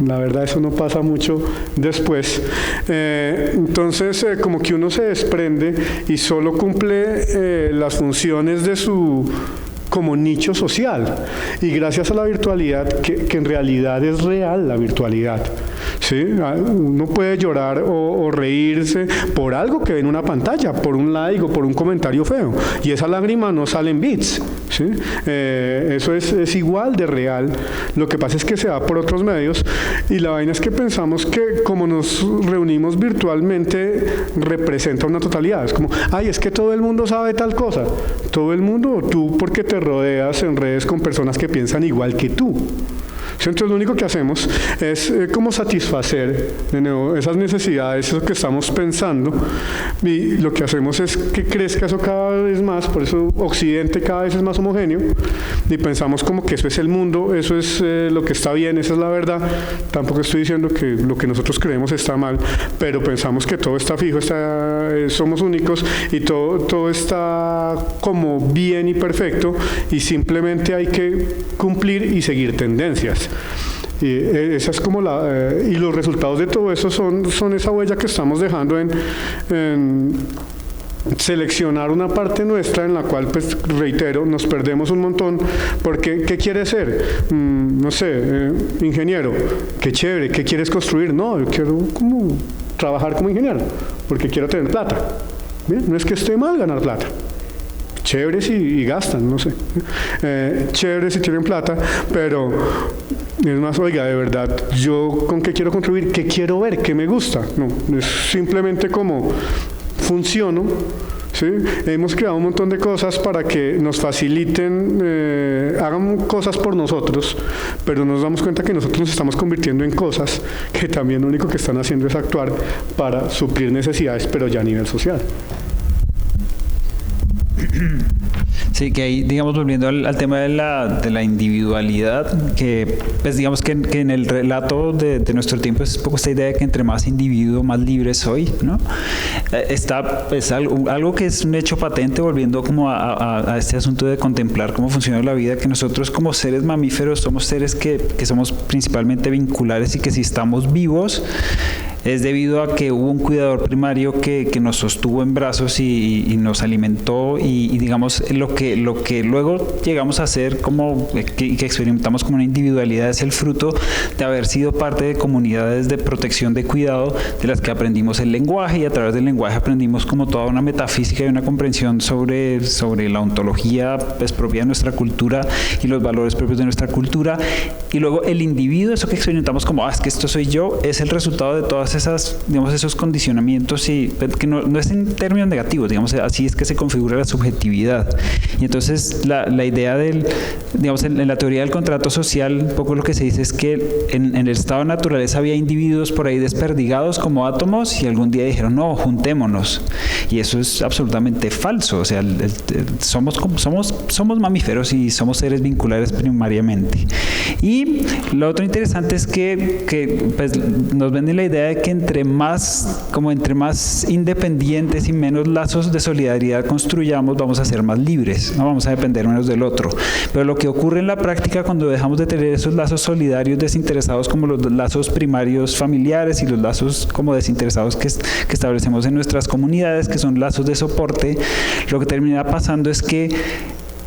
la verdad eso no pasa mucho después. Entonces, como que uno se desprende y solo cumple las funciones de su como nicho social, y gracias a la virtualidad, que en realidad es real la virtualidad. ¿Sí? Uno puede llorar o reírse por algo que ve en una pantalla, por un like o por un comentario feo, y esa lágrima no sale en bits, ¿sí? Eso es igual de real. Lo que pasa es que se da por otros medios, y la vaina es que pensamos que como nos reunimos virtualmente representa una totalidad. Es como, ay, es que todo el mundo sabe tal cosa. Todo el mundo, o tú porque te rodeas en redes con personas que piensan igual que tú. Entonces lo único que hacemos es como satisfacer de nuevo esas necesidades, eso que estamos pensando, y lo que hacemos es que crezca eso cada vez más. Por eso Occidente cada vez es más homogéneo, y pensamos como que eso es el mundo, eso es lo que está bien, esa es la verdad. Tampoco estoy diciendo que lo que nosotros creemos está mal, pero pensamos que todo está fijo, somos únicos, y todo está como bien y perfecto, y simplemente hay que cumplir y seguir tendencias. Y esa es como y los resultados de todo eso son esa huella que estamos dejando en seleccionar una parte nuestra en la cual, pues reitero, nos perdemos un montón, porque ¿qué quieres ser? No sé, ingeniero, qué chévere, ¿qué quieres construir? No, yo quiero como trabajar como ingeniero, porque quiero tener plata. Bien, no es que esté mal ganar plata. Chéveres y gastan, no sé. Chéveres si tienen plata, pero es más, oiga, de verdad, ¿yo con qué quiero contribuir? ¿Qué quiero ver? ¿Qué me gusta? No, es simplemente como funciono. ¿Sí? Hemos creado un montón de cosas para que nos faciliten, hagan cosas por nosotros, pero nos damos cuenta que nosotros nos estamos convirtiendo en cosas que también lo único que están haciendo es actuar para suplir necesidades, pero ya a nivel social. Sí, que ahí, digamos, volviendo al tema de la individualidad, que pues digamos que en el relato de nuestro tiempo es un poco esta idea de que entre más individuo, más libre soy, ¿no? Es algo que es un hecho patente, volviendo como a este asunto de contemplar cómo funciona la vida, que nosotros como seres mamíferos somos seres que somos principalmente vinculares, y que si estamos vivos es debido a que hubo un cuidador primario que nos sostuvo en brazos y nos alimentó, y digamos lo que luego llegamos a ser como que experimentamos como una individualidad es el fruto de haber sido parte de comunidades de protección, de cuidado, de las que aprendimos el lenguaje, y a través del lenguaje aprendimos como toda una metafísica y una comprensión sobre la ontología pues, propia de nuestra cultura y los valores propios de nuestra cultura. Y luego el individuo, eso que experimentamos como es que esto soy yo, es el resultado de todas esas, digamos, esos condicionamientos, y que no es en términos negativos, digamos, así es que se configura la subjetividad. Y entonces la idea digamos, en la teoría del contrato social, un poco lo que se dice es que en el estado de naturaleza había individuos por ahí desperdigados como átomos, y algún día dijeron, no, juntémonos. y eso es absolutamente falso. O sea, somos mamíferos y somos seres vinculares primariamente. Y lo otro interesante es que pues, nos venden la idea de que entre más independientes y menos lazos de solidaridad construyamos, vamos a ser más libres, no vamos a depender menos del otro. Pero lo que ocurre en la práctica cuando dejamos de tener esos lazos solidarios desinteresados, como los lazos primarios familiares y los lazos como desinteresados que establecemos en nuestras comunidades, que son lazos de soporte, lo que termina pasando es que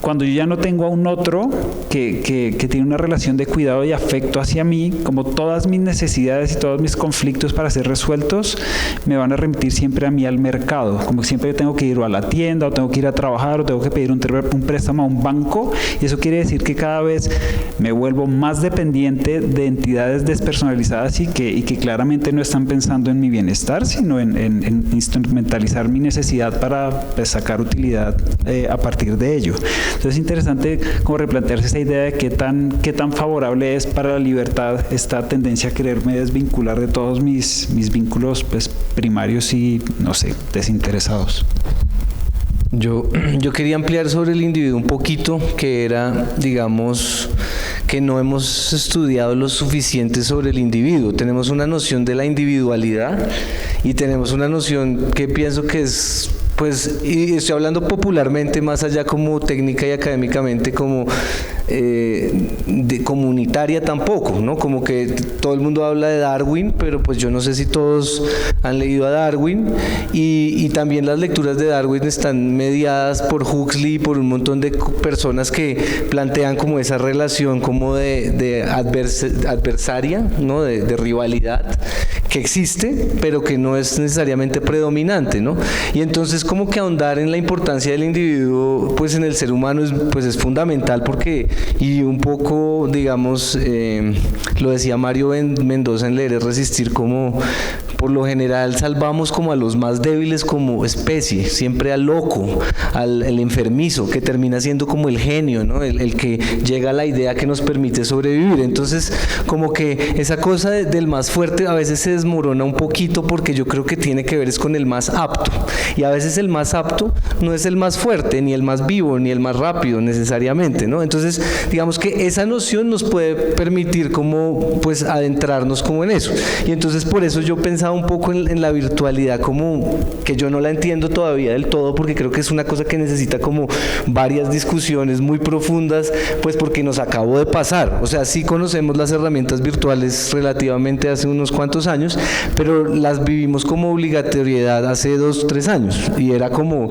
cuando yo ya no tengo a un otro que tiene una relación de cuidado y afecto hacia mí, como todas mis necesidades y todos mis conflictos para ser resueltos me van a remitir siempre a mí al mercado, como que siempre tengo que ir a la tienda o tengo que ir a trabajar o tengo que pedir un préstamo a un banco, y eso quiere decir que cada vez me vuelvo más dependiente de entidades despersonalizadas y que claramente no están pensando en mi bienestar, sino en instrumentalizar mi necesidad para pues, sacar utilidad a partir de ello. Entonces es interesante como replantearse esa idea de qué tan favorable es para la libertad esta tendencia a quererme desvincular de todos mis vínculos pues, primarios y, no sé, desinteresados. Yo quería ampliar sobre el individuo un poquito, que era, digamos, que no hemos estudiado lo suficiente sobre el individuo. Tenemos una noción de la individualidad y tenemos una noción que pienso que es, pues, y estoy hablando popularmente, más allá como técnica y académicamente, como de comunitaria tampoco, ¿no? Como que todo el mundo habla de Darwin, pero pues yo no sé si todos han leído a Darwin, y también las lecturas de Darwin están mediadas por Huxley, por un montón de personas que plantean como esa relación como de adversaria, ¿no? De rivalidad que existe, pero que no es necesariamente predominante, ¿no? Y entonces como que ahondar en la importancia del individuo pues en el ser humano es fundamental, porque, y un poco digamos lo decía Mario Mendoza en Leer es Resistir, como por lo general salvamos como a los más débiles como especie, siempre al loco, al enfermizo, que termina siendo como el genio, ¿no? El que llega a la idea que nos permite sobrevivir. Entonces como que esa cosa del más fuerte a veces se desmorona un poquito, porque yo creo que tiene que ver es con el más apto, y a veces el más apto no es el más fuerte, ni el más vivo, ni el más rápido necesariamente, ¿no? Entonces digamos que esa noción nos puede permitir como pues adentrarnos como en eso, y entonces por eso yo pensaba un poco en la virtualidad, como que yo no la entiendo todavía del todo, porque creo que es una cosa que necesita como varias discusiones muy profundas, pues porque nos acabó de pasar. O sea, sí conocemos las herramientas virtuales relativamente hace unos cuantos años, pero las vivimos como obligatoriedad hace 2-3 años, y era como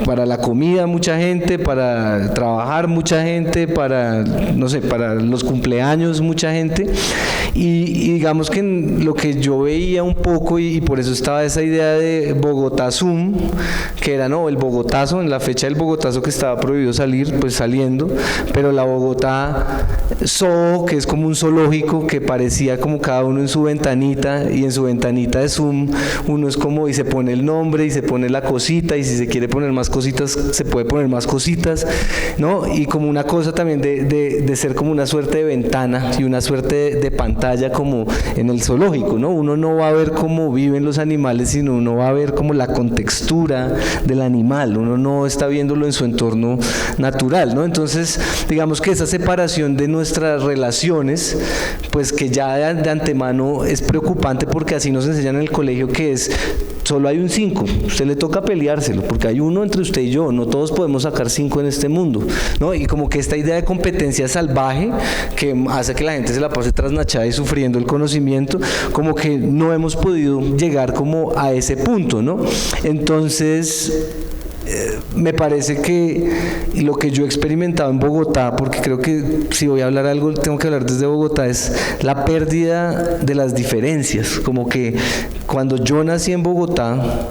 para la comida mucha gente, para trabajar mucha gente, para, no sé, para los cumpleaños mucha gente, y digamos que lo que yo veía un poco, y por eso estaba esa idea de Bogotá Zoom, que era el Bogotazo, en la fecha del Bogotazo que estaba prohibido salir, pues saliendo, pero la Bogotá Zoo, que es como un zoológico, que parecía como cada uno en su ventanita, y en su ventanita de Zoom uno es como, y se pone el nombre y se pone la cosita, y si se quiere poner más cositas se puede poner más cositas, ¿no? Y como una cosa también de ser como una suerte de ventana y una suerte de pantalla como en el zoológico, ¿no? Uno no va a ver cómo viven los animales, sino uno va a ver como la contextura del animal, uno no está viéndolo en su entorno natural, ¿no? Entonces digamos que esa separación de nuestras relaciones, pues que ya de antemano es preocupante, porque así nos enseñan en el colegio que es solo hay un 5, usted le toca peleárselo, porque hay uno entre usted y yo, no todos podemos sacar 5 en este mundo, ¿no? Y como que esta idea de competencia salvaje que hace que la gente se la pase trasnochada y sufriendo el conocimiento, como que no hemos podido llegar como a ese punto, ¿no? Entonces me parece que lo que yo he experimentado en Bogotá, porque creo que si voy a hablar algo tengo que hablar desde Bogotá, es la pérdida de las diferencias. Como que cuando yo nací en Bogotá,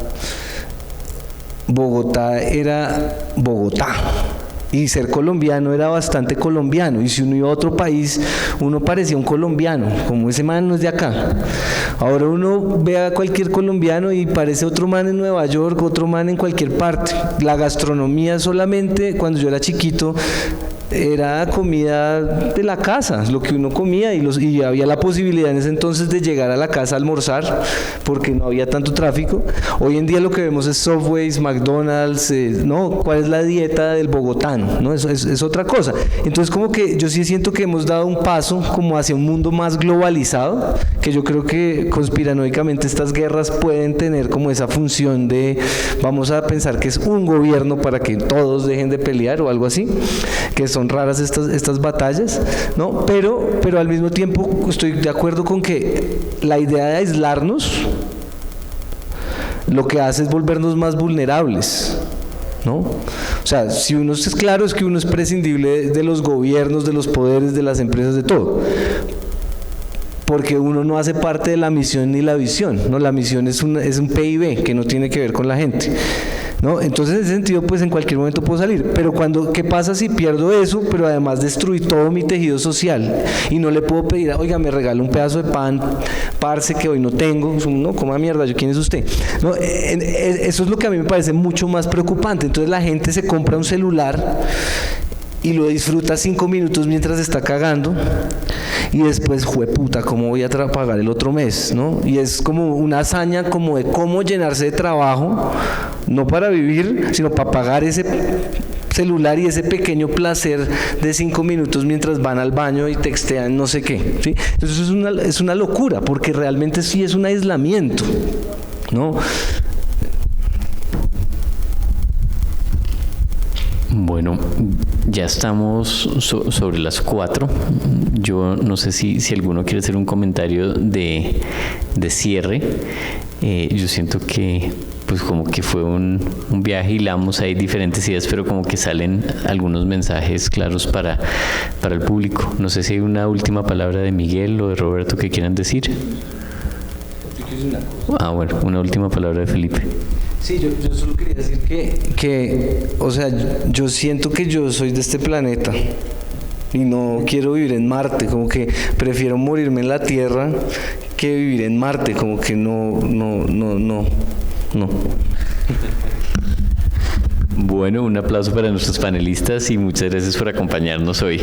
Bogotá era Bogotá, y ser colombiano era bastante colombiano, y si uno iba a otro país uno parecía un colombiano, como ese man no es de acá, Ahora uno ve a cualquier colombiano y parece otro man en Nueva York, otro man en cualquier parte. La gastronomía solamente, cuando yo era chiquito, era comida de la casa, lo que uno comía, y había la posibilidad en ese entonces de llegar a la casa a almorzar porque no había tanto tráfico. Hoy en día lo que vemos es Subways, McDonald's, ¿no? ¿Cuál es la dieta del bogotano? ¿No? Eso es otra cosa. Entonces como que yo sí siento que hemos dado un paso como hacia un mundo más globalizado, que yo creo que conspiranoicamente estas guerras pueden tener como esa función de vamos a pensar que es un gobierno para que todos dejen de pelear o algo así, que son raras estas batallas, ¿no? Pero al mismo tiempo estoy de acuerdo con que la idea de aislarnos lo que hace es volvernos más vulnerables, ¿no? O sea, si uno es claro es que uno es prescindible de los gobiernos, de los poderes, de las empresas, de todo, porque uno no hace parte de la misión ni la visión, ¿no? La misión es un PIB que no tiene que ver con la gente, ¿no? Entonces en ese sentido pues en cualquier momento puedo salir, pero ¿qué pasa si pierdo eso, pero además destruí todo mi tejido social y no le puedo pedir, oiga, me regala un pedazo de pan, parce, que hoy no tengo, no, coma mierda, ¿quién es usted? ¿No? Eso es lo que a mí me parece mucho más preocupante. Entonces la gente se compra un celular y lo disfruta 5 minutos mientras está cagando y después, jueputa, ¿cómo voy a pagar el otro mes? ¿No? Y es como una hazaña como de cómo llenarse de trabajo, no para vivir, sino para pagar ese celular y ese pequeño placer de 5 minutos mientras van al baño y textean no sé qué, ¿sí? Entonces es una locura, porque realmente sí es un aislamiento, ¿no? Bueno, ya estamos sobre las 4. Yo no sé si alguno quiere hacer un comentario de cierre. Yo siento que pues como que fue un viaje, hilamos ahí diferentes ideas, pero como que salen algunos mensajes claros para el público. No sé si hay una última palabra de Miguel o de Roberto que quieran decir. Bueno, una última palabra de Felipe. Sí, yo solo quería decir que, o sea, yo siento que yo soy de este planeta y no quiero vivir en Marte, como que prefiero morirme en la Tierra que vivir en Marte, como que no. Bueno, un aplauso para nuestros panelistas y muchas gracias por acompañarnos hoy.